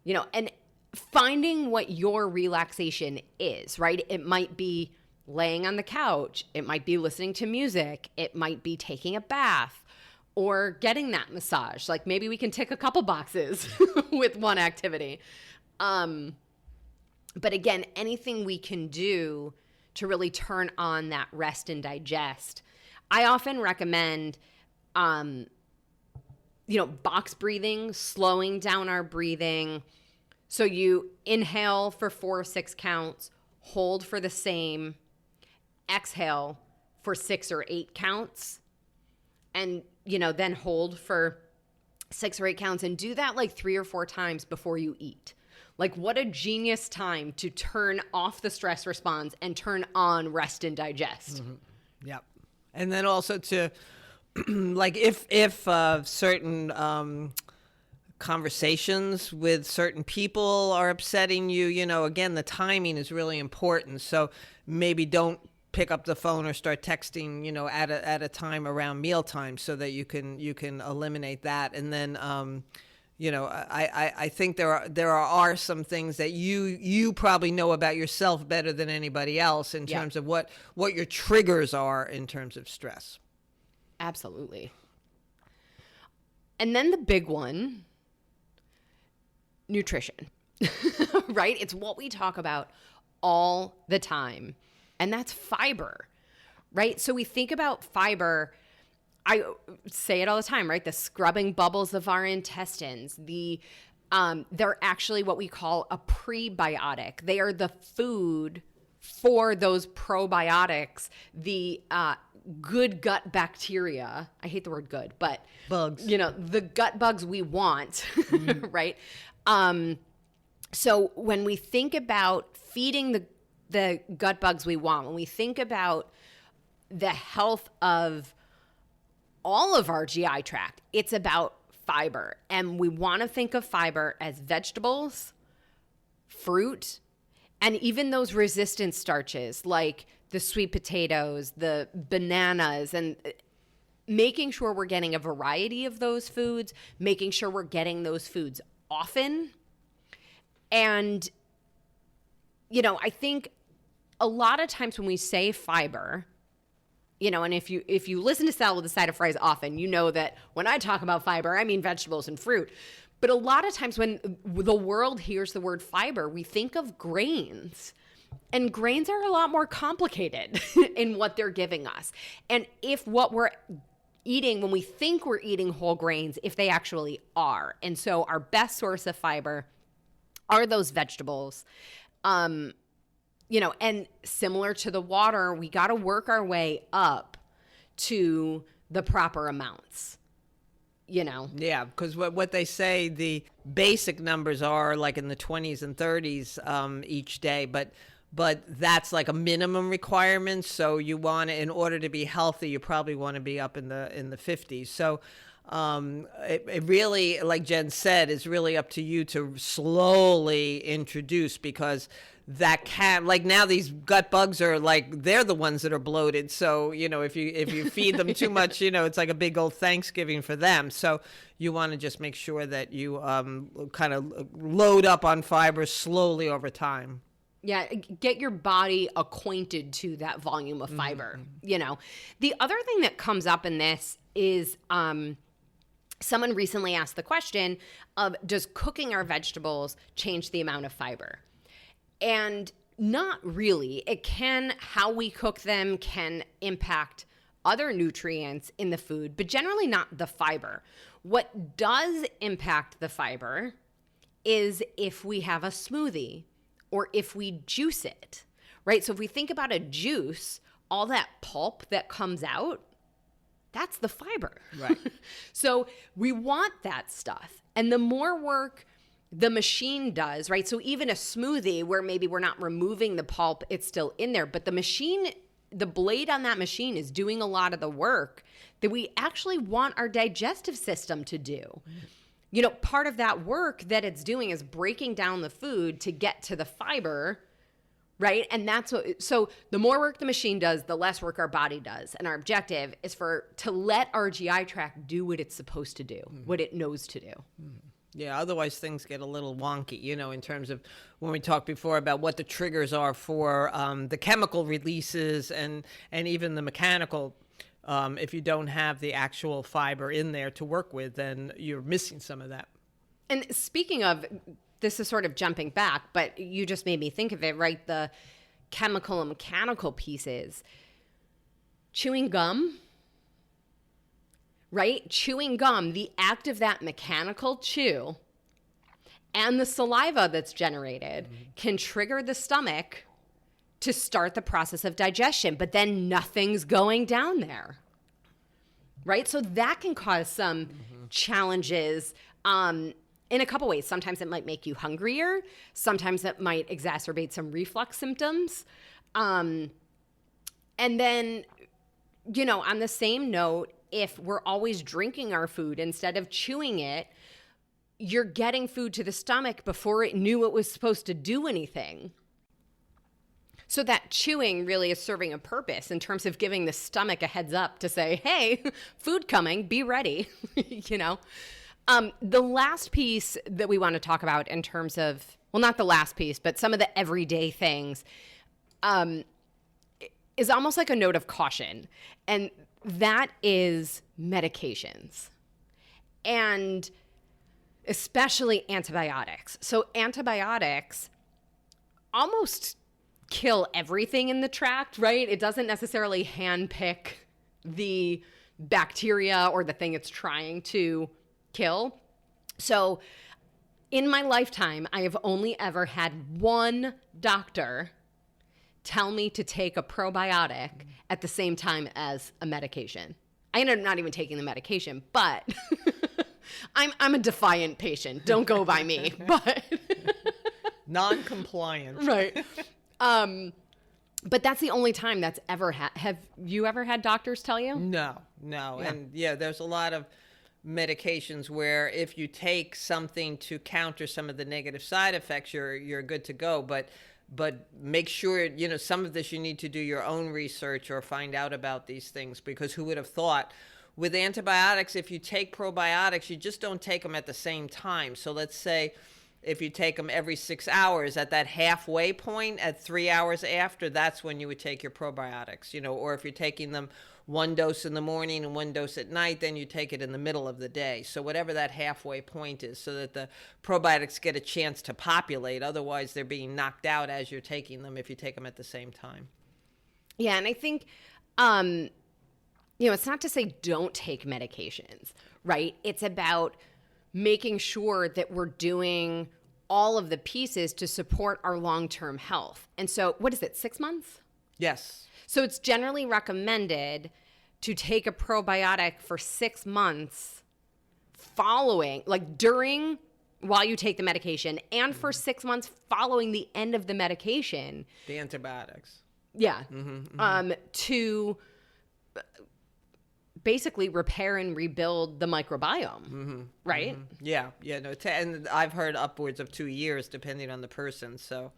And finding what your relaxation is, right? It might be laying on the couch, it might be listening to music, it might be taking a bath, or getting that massage. Like maybe we can tick a couple boxes with one activity. But again, anything we can do to really turn on that rest and digest. I often recommend, box breathing, slowing down our breathing. So you inhale for 4 or 6 counts, hold for the same, exhale for 6 or 8 counts, and, then hold for 6 or 8 counts, and do that like 3 or 4 times before you eat. Like, what a genius time to turn off the stress response and turn on rest and digest. Mm-hmm. Yep. And then also to, like, if certain conversations with certain people are upsetting you, again, the timing is really important. So maybe don't pick up the phone or start texting, at a time around mealtime, so that you can eliminate that. And then, I think there are some things that you probably know about yourself better than anybody else in terms of what your triggers are in terms of stress. Absolutely. And then the big one, nutrition, right? It's what we talk about all the time, and that's fiber, right? So we think about fiber, I say it all the time, right? The scrubbing bubbles of our intestines, they're actually what we call a prebiotic. They are the food for those probiotics, the good gut bacteria. I hate the word good, but bugs. The gut bugs we want, right? So when we think about feeding the gut bugs we want, when we think about the health of all of our GI tract, it's about fiber. And we want to think of fiber as vegetables, fruit, and even those resistant starches like the sweet potatoes, the bananas, and making sure we're getting a variety of those foods, making sure we're getting those foods often. And, I think a lot of times when we say fiber, and if you listen to Salad with a Side of Fries often, you know that when I talk about fiber, I mean vegetables and fruit. But a lot of times when the world hears the word fiber, we think of grains. And grains are a lot more complicated in what they're giving us. And if what we're eating, when we think we're eating whole grains, if they actually are. And so our best source of fiber are those vegetables. And similar to the water, we got to work our way up to the proper amounts. Yeah, because what they say, the basic numbers are like in the 20s and 30s each day, but that's like a minimum requirement. So you want to, in order to be healthy, you probably want to be up in the 50s. So it really, like Jen said, is really up to you to slowly introduce, because that can, like, now these gut bugs are like, they're the ones that are bloated. So, if you feed them too much, it's like a big old Thanksgiving for them. So you want to just make sure that you kind of load up on fiber slowly over time. Yeah, get your body acquainted to that volume of fiber. The other thing that comes up in this is someone recently asked the question of, does cooking our vegetables change the amount of fiber? And not really. It can, how we cook them can impact other nutrients in the food, but generally not the fiber. What does impact the fiber is if we have a smoothie or if we juice it, right? So if we think about a juice, all that pulp that comes out, that's the fiber. Right. So we want that stuff. And the more work the machine does, right? So even a smoothie where maybe we're not removing the pulp, it's still in there, but the blade on that machine is doing a lot of the work that we actually want our digestive system to do. Part of that work that it's doing is breaking down the food to get to the fiber, right? And so the more work the machine does, the less work our body does. And our objective is to let our GI tract do what it's supposed to do, what it knows to do. Yeah, otherwise things get a little wonky, in terms of when we talked before about what the triggers are for the chemical releases and even the mechanical. If you don't have the actual fiber in there to work with, then you're missing some of that. And speaking of, this is sort of jumping back, but you just made me think of it, right? The chemical and mechanical pieces. Chewing gum, right? Chewing gum, the act of that mechanical chew and the saliva that's generated can trigger the stomach to start the process of digestion, but then nothing's going down there, right? So that can cause some challenges in a couple ways. Sometimes it might make you hungrier. Sometimes it might exacerbate some reflux symptoms. And then, on the same note, if we're always drinking our food instead of chewing it, you're getting food to the stomach before it knew it was supposed to do anything. So that chewing really is serving a purpose in terms of giving the stomach a heads up to say, hey, food coming, be ready, The last piece that we want to talk about in terms of, well, not the last piece, but some of the everyday things, is almost like a note of caution. And that is medications. And especially antibiotics. So antibiotics, almost kill everything in the tract, right? It doesn't necessarily handpick the bacteria or the thing it's trying to kill. So in my lifetime, I have only ever had one doctor tell me to take a probiotic at the same time as a medication. I ended up not even taking the medication, but I'm a defiant patient. Don't go by me, but non-compliant. Right. But that's the only time that's ever have you ever had doctors tell you? No. Yeah. And there's a lot of medications where if you take something to counter some of the negative side effects, you're good to go. But make sure, some of this you need to do your own research or find out about these things, because who would have thought with antibiotics, if you take probiotics, you just don't take them at the same time. So let's say if you take them every 6 hours, at that halfway point, at 3 hours after, that's when you would take your probiotics, or if you're taking them one dose in the morning and one dose at night, then you take it in the middle of the day. So whatever that halfway point is, so that the probiotics get a chance to populate. Otherwise, they're being knocked out as you're taking them if you take them at the same time. Yeah, and I think, it's not to say don't take medications, right? It's about making sure that we're doing all of the pieces to support our long-term health. And so, what is it, 6 months? Yes. So it's generally recommended to take a probiotic for 6 months following, while you take the medication, and for 6 months following the end of the medication. The antibiotics. Yeah. To basically repair and rebuild the microbiome, right? Yeah. No, and I've heard upwards of 2 years, depending on the person. So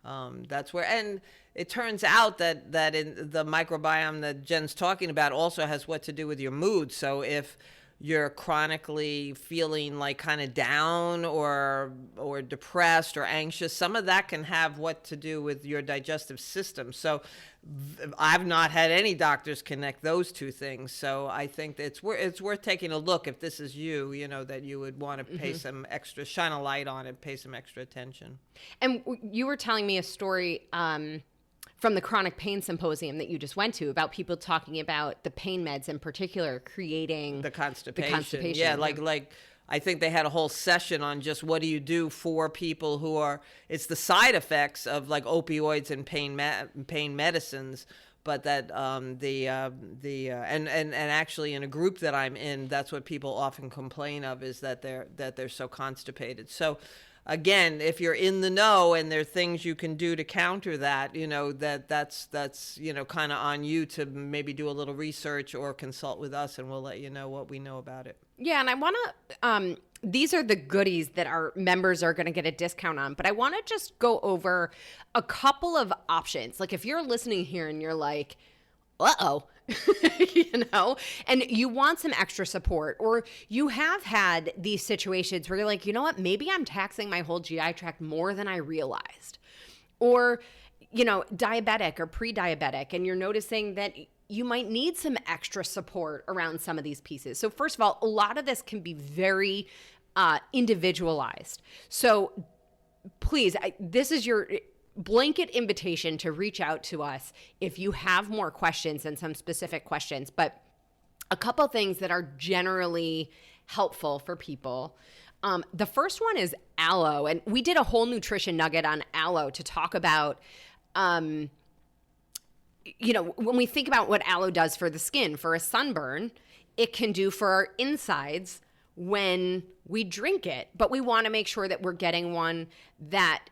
that's where, and it turns out that in the microbiome that Jen's talking about also has what to do with your mood. So if you're chronically feeling like kind of down or depressed or anxious, some of that can have what to do with your digestive system. So I've not had any doctors connect those two things. So I think that it's worth taking a look if this is you, that you would want to pay some extra, shine a light on it, pay some extra attention. And you were telling me a story from the chronic pain symposium that you just went to about people talking about the pain meds in particular creating the constipation. Yeah, like I think they had a whole session on just what do you do for people who are, it's the side effects of like opioids and pain medicines, but that and actually in a group that I'm in, that's what people often complain of, is that they're so constipated. So again, if you're in the know and there are things you can do to counter that, that's kind of on you to maybe do a little research or consult with us, and we'll let you know what we know about it. Yeah, and I want to, these are the goodies that our members are going to get a discount on, but I want to just go over a couple of options. Like if you're listening here and you're like, uh-oh, and you want some extra support, or you have had these situations where you're like, you know what, maybe I'm taxing my whole GI tract more than I realized, or, diabetic or pre-diabetic, and you're noticing that you might need some extra support around some of these pieces. So first of all, a lot of this can be very individualized. So please, this is your blanket invitation to reach out to us if you have more questions and some specific questions. But a couple things that are generally helpful for people. The first one is aloe. And we did a whole nutrition nugget on aloe to talk about, when we think about what aloe does for the skin, for a sunburn, it can do for our insides when we drink it. But we want to make sure that we're getting one that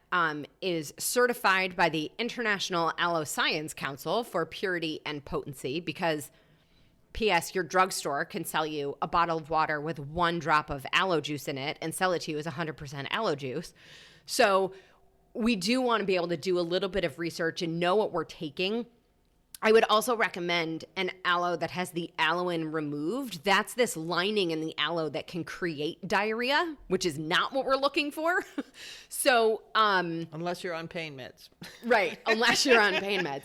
is certified by the International Aloe Science Council for purity and potency, because P.S. your drugstore can sell you a bottle of water with 1 drop of aloe juice in it and sell it to you as 100% aloe juice. So we do want to be able to do a little bit of research and know what we're taking. I would also recommend an aloe that has the aloin removed. That's this lining in the aloe that can create diarrhea, which is not what we're looking for. So, unless you're on pain meds. Right, unless you're on pain meds.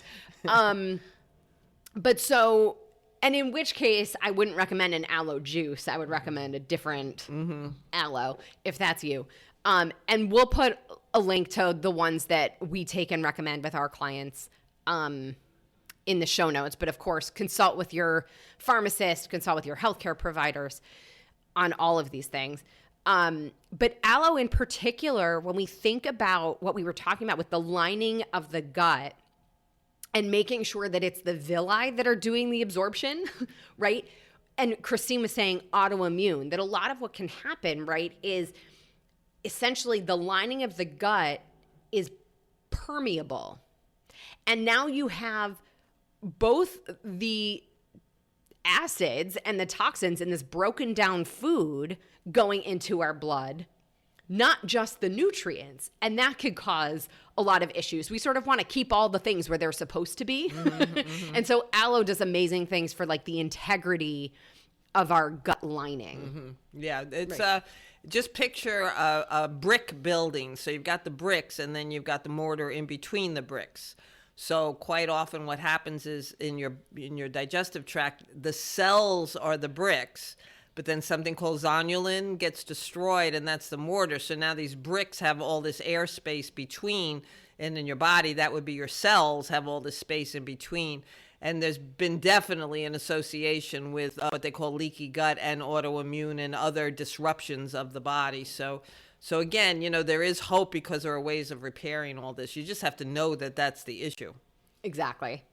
And in which case, I wouldn't recommend an aloe juice. I would recommend a different aloe, if that's you. And we'll put a link to the ones that we take and recommend with our clients in the show notes. But of course, consult with your pharmacist, consult with your healthcare providers on all of these things. But aloe in particular, when we think about what we were talking about with the lining of the gut and making sure that it's the villi that are doing the absorption, right? And Christine was saying autoimmune, that a lot of what can happen, right, is essentially the lining of the gut is permeable. And now you have both the acids and the toxins in this broken down food going into our blood, not just the nutrients. And that could cause a lot of issues. We sort of want to keep all the things where they're supposed to be. And so aloe does amazing things for like the integrity of our gut lining. Yeah, it's just picture a brick building. So you've got the bricks and then you've got the mortar in between the bricks. So quite often what happens is in your digestive tract, the cells are the bricks, but then something called zonulin gets destroyed, and that's the mortar. So now these bricks have all this airspace between, and in your body, that would be your cells have all this space in between. And there's been definitely an association with what they call leaky gut and autoimmune and other disruptions of the body. So again, there is hope because there are ways of repairing all this. You just have to know that that's the issue. Exactly.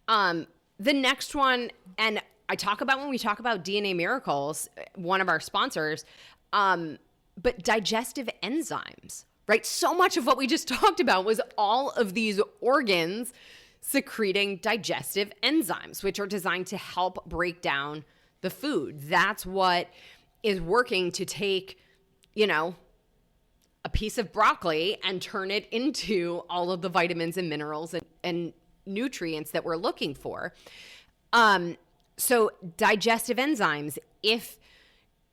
The next one, and I talk about when we talk about DNA Miracles, one of our sponsors, but digestive enzymes, right? So much of what we just talked about was all of these organs secreting digestive enzymes, which are designed to help break down the food. That's what is working to take, a piece of broccoli and turn it into all of the vitamins and minerals and nutrients that we're looking for. So digestive enzymes, if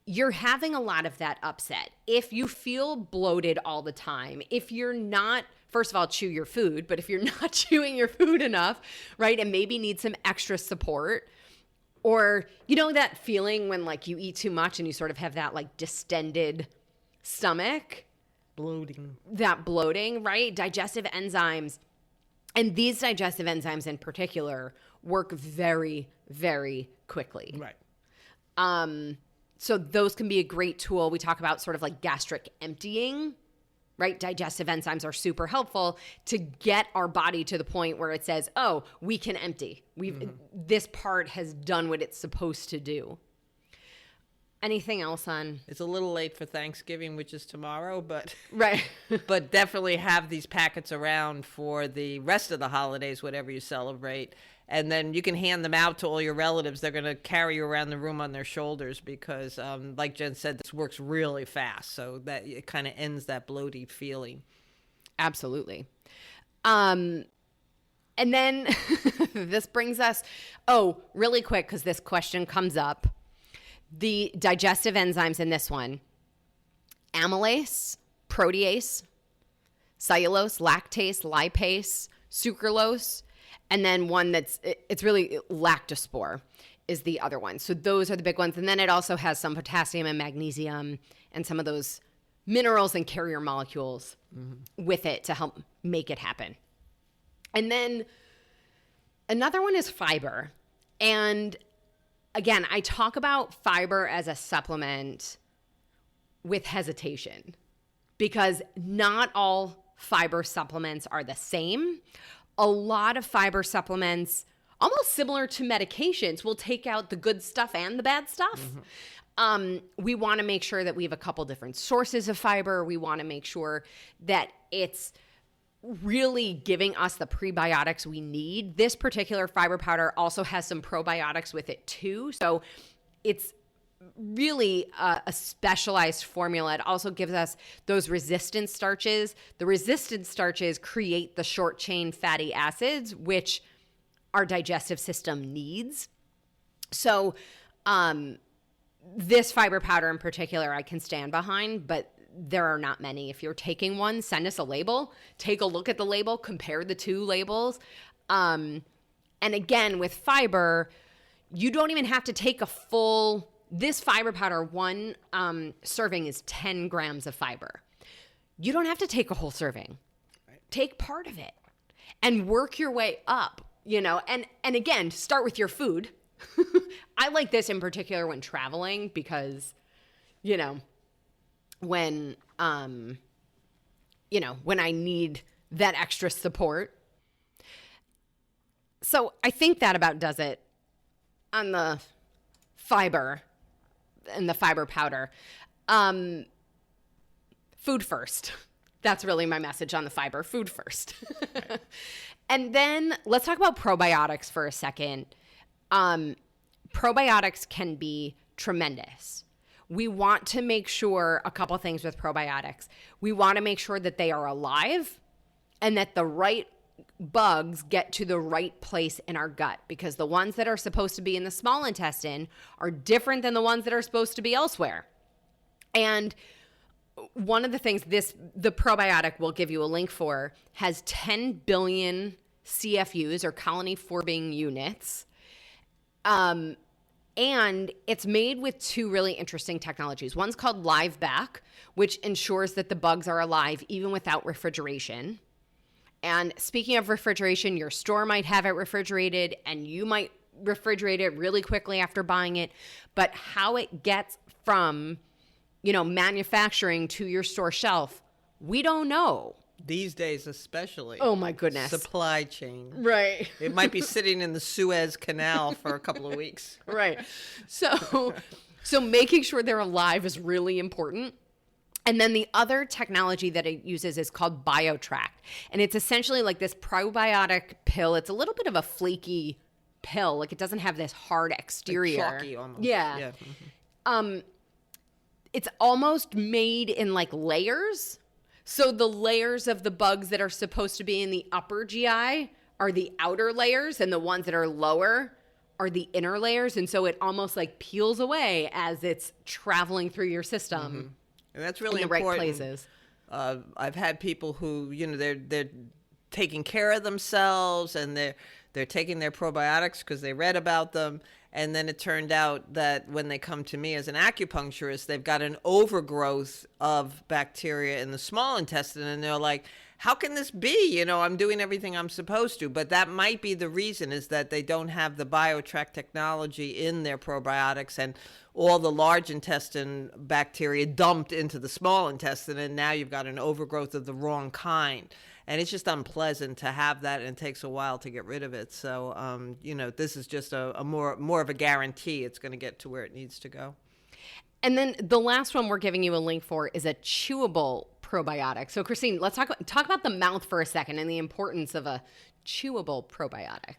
you're having a lot of that upset, if you feel bloated all the time, if you're not, first of all, chew your food, but if you're not chewing your food enough, right, and maybe need some extra support, or that feeling when like you eat too much and you sort of have that like distended stomach, that bloating, right? Digestive enzymes, and these digestive enzymes in particular work very, very quickly. Right. So those can be a great tool. We talk about sort of like gastric emptying, right? Digestive enzymes are super helpful to get our body to the point where it says, oh, we can empty. This part has done what it's supposed to do. Anything else on? It's a little late for Thanksgiving, which is tomorrow, but right. But definitely have these packets around for the rest of the holidays, whatever you celebrate. And then you can hand them out to all your relatives. They're going to carry you around the room on their shoulders because, like Jen said, this works really fast. So that it kind of ends that bloaty feeling. Absolutely. And then this brings us, really quick, because this question comes up. The digestive enzymes in this one: amylase, protease, cellulose, lactase, lipase, sucralose, and then one it's really lactospore is the other one. So those are the big ones. And then it also has some potassium and magnesium and some of those minerals and carrier molecules with it to help make it happen. And then another one is fiber. And again, I talk about fiber as a supplement with hesitation because not all fiber supplements are the same. A lot of fiber supplements, almost similar to medications, will take out the good stuff and the bad stuff. We want to make sure that we have a couple different sources of fiber. We want to make sure that it's really giving us the prebiotics we need. This particular fiber powder also has some probiotics with it too. So it's really a specialized formula. It also gives us those resistant starches. The resistant starches create the short chain fatty acids, which our digestive system needs. So this fiber powder in particular, I can stand behind, but there are not many. If you're taking one, send us a label, take a look at the label, compare the two labels. And again, with fiber, you don't even have to take a full, this fiber powder, one serving is 10 grams of fiber. you don't have to take a whole serving. Take part of it and work your way up, and again, start with your food. I like this in particular when traveling because, when I need that extra support. So I think that about does it on the fiber and the fiber powder. Food first. That's really my message on the fiber. Food first. And then let's talk about probiotics for a second. Probiotics can be tremendous. We want to make sure a couple things with probiotics. We want to make sure that they are alive and that the right bugs get to the right place in our gut, because the ones that are supposed to be in the small intestine are different than the ones that are supposed to be elsewhere. And one of the things the probiotic we'll give you a link for has 10 billion CFUs, or colony forming units. And it's made with two really interesting technologies. One's called live back, which ensures that the bugs are alive even without refrigeration. And speaking of refrigeration, your store might have it refrigerated and you might refrigerate it really quickly after buying it. But how it gets from, manufacturing to your store shelf, we don't know. These days especially. Oh my goodness. Supply chain. Right. It might be sitting in the Suez Canal for a couple of weeks. Right. So making sure they're alive is really important. And then the other technology that it uses is called BioTract. And it's essentially like this probiotic pill. It's a little bit of a flaky pill. Like it doesn't have this hard exterior. Like chalky almost. Yeah. Mm-hmm. It's almost made in like layers. So the layers of the bugs that are supposed to be in the upper GI are the outer layers, and the ones that are lower are the inner layers. And so it almost like peels away as it's traveling through your system. Mm-hmm. And that's really in the important. Right places. I've had people who, they're taking care of themselves and they're taking their probiotics because they read about them. And then it turned out that when they come to me as an acupuncturist, they've got an overgrowth of bacteria in the small intestine. And they're like, how can this be? I'm doing everything I'm supposed to. But that might be the reason, is that they don't have the BioTract technology in their probiotics, and all the large intestine bacteria dumped into the small intestine. And now you've got an overgrowth of the wrong kind. And it's just unpleasant to have that, and it takes a while to get rid of it. So, this is just a more of a guarantee it's going to get to where it needs to go. And then the last one we're giving you a link for is a chewable probiotic. So, Christine, let's talk about the mouth for a second and the importance of a chewable probiotic.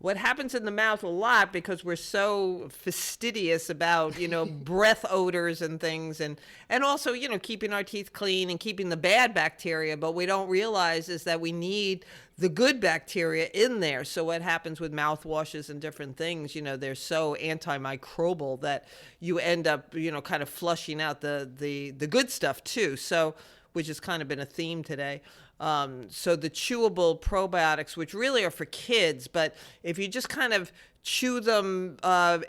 What happens in the mouth a lot, because we're so fastidious about, breath odors and things, and also, keeping our teeth clean and keeping the bad bacteria, but we don't realize is that we need the good bacteria in there. So what happens with mouthwashes and different things, they're so antimicrobial that you end up, kind of flushing out the good stuff too. So, which has kind of been a theme today. So the chewable probiotics, which really are for kids, but if you just kind of chew them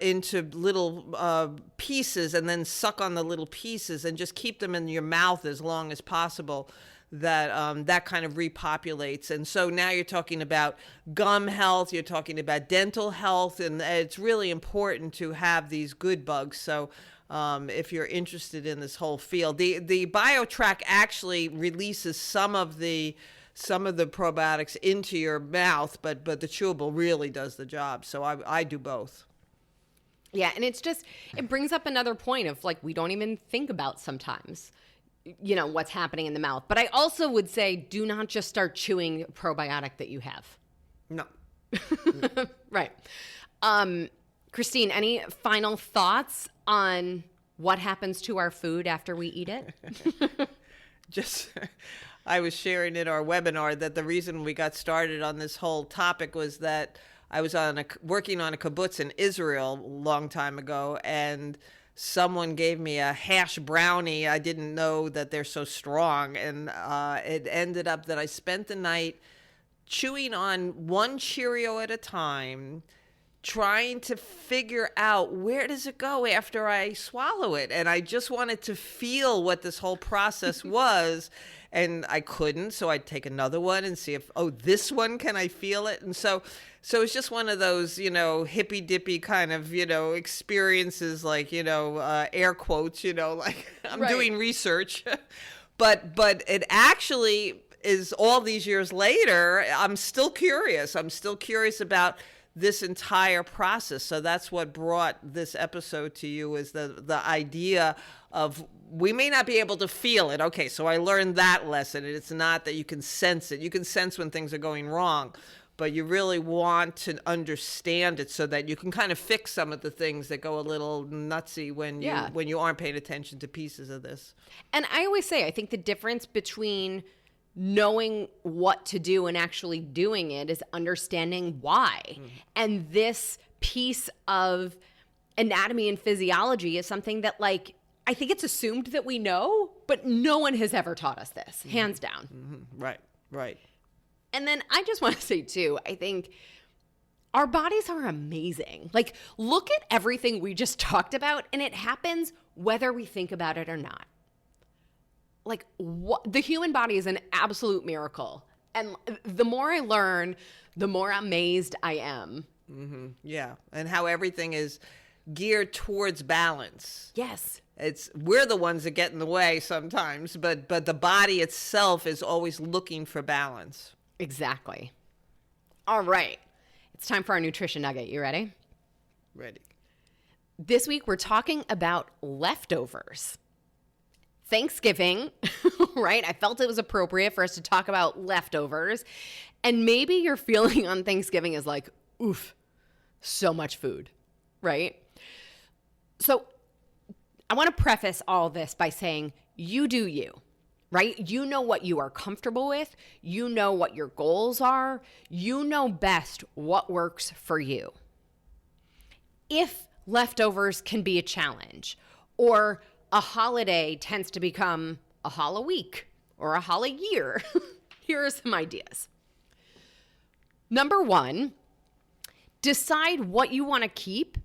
into little pieces and then suck on the little pieces and just keep them in your mouth as long as possible, that kind of repopulates. And so now you're talking about gum health, you're talking about dental health, and it's really important to have these good bugs. So if you're interested in this whole field, the BioTract actually releases some of the probiotics into your mouth, but the chewable really does the job. So I do both. Yeah, and it brings up another point of like, we don't even think about sometimes, what's happening in the mouth. But I also would say, do not just start chewing probiotic that you have. No. Right. Christine, any final thoughts on what happens to our food after we eat it? I was sharing in our webinar that the reason we got started on this whole topic was that I was working on a kibbutz in Israel a long time ago, and someone gave me a hash brownie. I didn't know that they're so strong, and it ended up that I spent the night chewing on one Cheerio at a time, trying to figure out where does it go after I swallow it. And I just wanted to feel what this whole process was. And I couldn't. So I'd take another one and see if, this one, can I feel it? And so it's just one of those, hippy dippy kind of, experiences, like, air quotes, like I'm doing research. But it actually is, all these years later, I'm still curious. I'm still curious about this entire process. So that's what brought this episode to you, is the idea of, we may not be able to feel it. Okay, so I learned that lesson. And it's not that you can sense it. You can sense when things are going wrong, but you really want to understand it so that you can kind of fix some of the things that go a little nutsy when you aren't paying attention to pieces of this. And I always say, I think the difference between knowing what to do and actually doing it is understanding why. And this piece of anatomy and physiology is something that, like, I think it's assumed that we know, but no one has ever taught us this, hands down. Right. And then I just want to say, too, I think our bodies are amazing. Like, look at everything we just talked about, and it happens whether we think about it or not. Like, the human body is an absolute miracle. And the more I learn, the more amazed I am. Yeah. And how everything is geared towards balance. Yes. We're the ones that get in the way sometimes, but the body itself is always looking for balance. Exactly. All right. It's time for our nutrition nugget. You ready? Ready. This week, we're talking about leftovers. Thanksgiving, right? I felt it was appropriate for us to talk about leftovers. And maybe your feeling on Thanksgiving is like, oof, so much food, right? So I want to preface all this by saying, you do you, right? You know what you are comfortable with. You know what your goals are. You know best what works for you. If leftovers can be a challenge, or a holiday tends to become a holiday week or a holiday year, here are some ideas. Number one, decide what you want to keep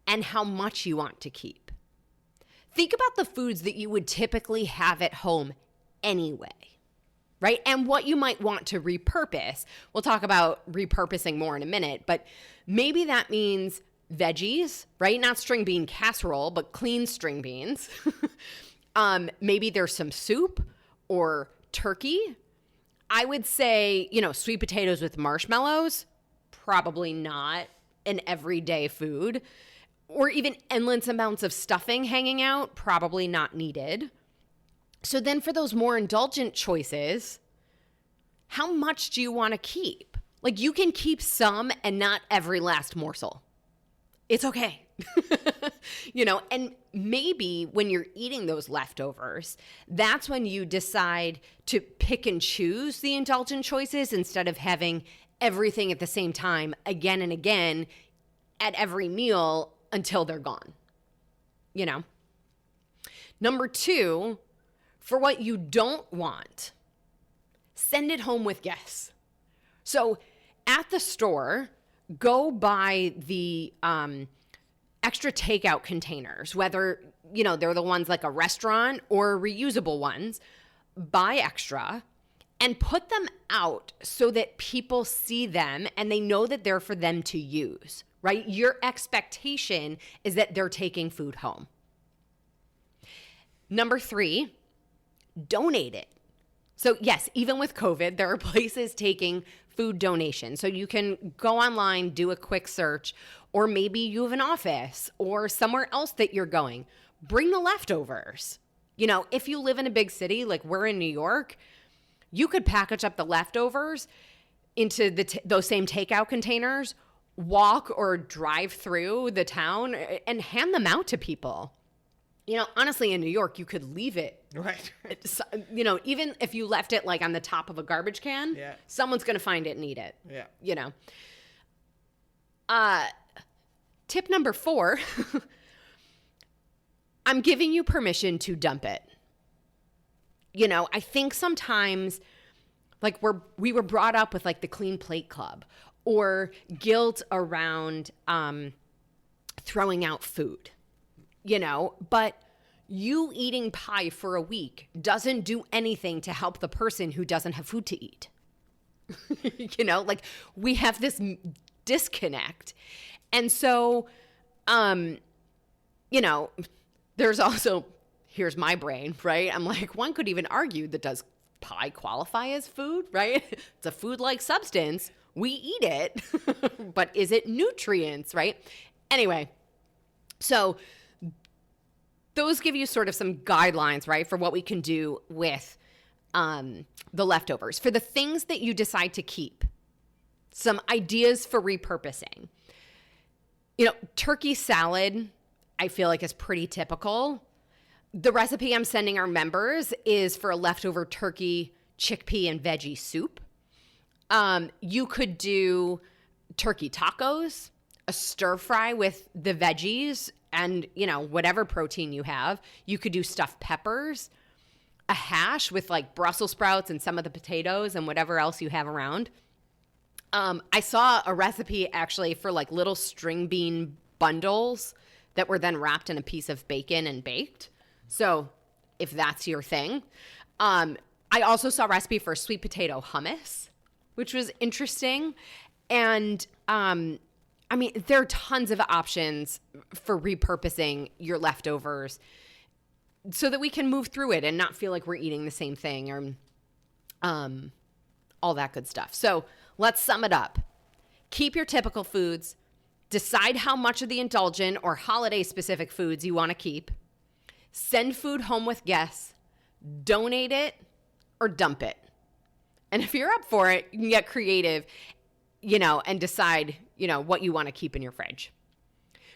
and how much you want to keep. Think about the foods that you would typically have at home anyway, right? And what you might want to repurpose. We'll talk about repurposing more in a minute, but maybe that means veggies, right? Not string bean casserole, but clean string beans. Maybe there's some soup or turkey. I would say, sweet potatoes with marshmallows, probably not an everyday food. Or even endless amounts of stuffing hanging out, probably not needed. So then for those more indulgent choices, how much do you want to keep? Like, you can keep some and not every last morsel. It's okay. And maybe when you're eating those leftovers, that's when you decide to pick and choose the indulgent choices instead of having everything at the same time again and again at every meal until they're gone. Number two, for what you don't want, send it home with guests. So at the store, go buy the extra takeout containers, whether, they're the ones like a restaurant or reusable ones. Buy extra and put them out so that people see them and they know that they're for them to use, right? Your expectation is that they're taking food home. Number three, donate it. So yes, even with COVID, there are places taking food donations. So you can go online, do a quick search, or maybe you have an office or somewhere else that you're going. Bring the leftovers. If you live in a big city, like we're in New York, you could package up the leftovers into those same takeout containers, walk or drive through the town and hand them out to people. Honestly, in New York, you could leave it. Right. Even if you left it like on the top of a garbage can, someone's going to find it and eat it. Yeah. Tip number 4, I'm giving you permission to dump it. I think sometimes like we were brought up with like the clean plate club, or guilt around throwing out food, but you eating pie for a week doesn't do anything to help the person who doesn't have food to eat. We have this disconnect. And so, there's also, here's my brain, right? I'm like, one could even argue that does pie qualify as food, right? It's a food-like substance. We eat it, but is it nutrients, right? Anyway, so those give you sort of some guidelines, right, for what we can do with the leftovers. For the things that you decide to keep, some ideas for repurposing. Turkey salad, I feel like, is pretty typical. The recipe I'm sending our members is for a leftover turkey, chickpea, and veggie soup. You could do turkey tacos, a stir fry with the veggies and, whatever protein you have. You could do stuffed peppers, a hash with like Brussels sprouts and some of the potatoes and whatever else you have around. I saw a recipe actually for like little string bean bundles that were then wrapped in a piece of bacon and baked. So if that's your thing. I also saw a recipe for sweet potato hummus, which was interesting. And there are tons of options for repurposing your leftovers so that we can move through it and not feel like we're eating the same thing or all that good stuff. So let's sum it up. Keep your typical foods. Decide how much of the indulgent or holiday-specific foods you want to keep. Send food home with guests. Donate it or dump it. And if you're up for it, you can get creative, and decide, what you want to keep in your fridge.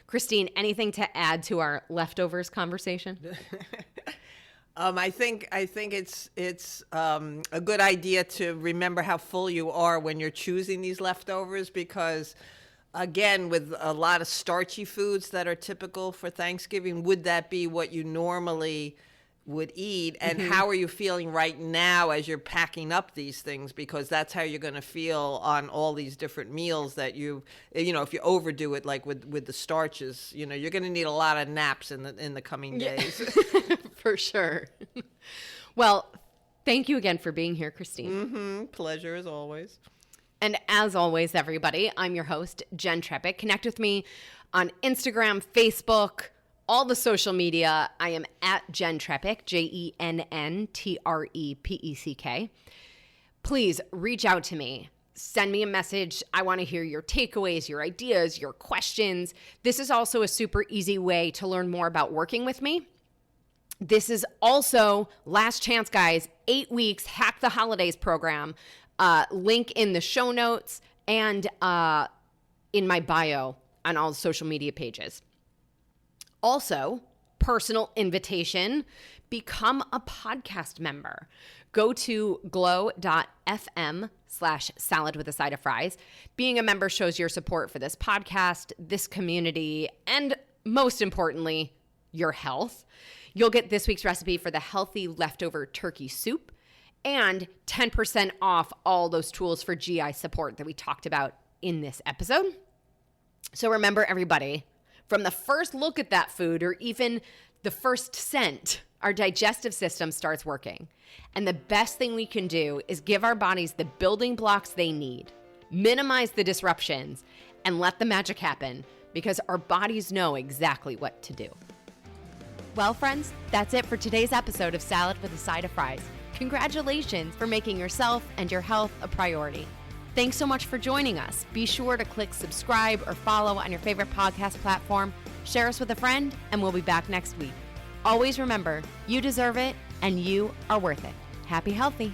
Christine, anything to add to our leftovers conversation? I think it's a good idea to remember how full you are when you're choosing these leftovers, because again, with a lot of starchy foods that are typical for Thanksgiving, would that be what you normally would eat? And how are you feeling right now as you're packing up these things? Because that's how you're going to feel on all these different meals that if you overdo it, like with the starches, you're going to need a lot of naps in the coming days. For sure. Well, thank you again for being here, Christine. Pleasure as always. And as always, everybody, I'm your host, Jen Trepeck. Connect with me on Instagram, Facebook, all the social media. I am at Jen Trepeck, JENNTREPECK. Please reach out to me. Send me a message. I want to hear your takeaways, your ideas, your questions. This is also a super easy way to learn more about working with me. This is also last chance, guys. 8 weeks, Hack the Holidays program. Link in the show notes and in my bio on all the social media pages. Also, personal invitation, become a podcast member. Go to glow.fm/salad with a side of fries. Being a member shows your support for this podcast, this community, and most importantly, your health. You'll get this week's recipe for the healthy leftover turkey soup and 10% off all those tools for GI support that we talked about in this episode. So remember, everybody, from the first look at that food or even the first scent, our digestive system starts working. And the best thing we can do is give our bodies the building blocks they need, minimize the disruptions, and let the magic happen, because our bodies know exactly what to do. Well, friends, that's it for today's episode of Salad with a Side of Fries. Congratulations for making yourself and your health a priority. Thanks so much for joining us. Be sure to click subscribe or follow on your favorite podcast platform. Share us with a friend, and we'll be back next week. Always remember, you deserve it, and you are worth it. Happy healthy.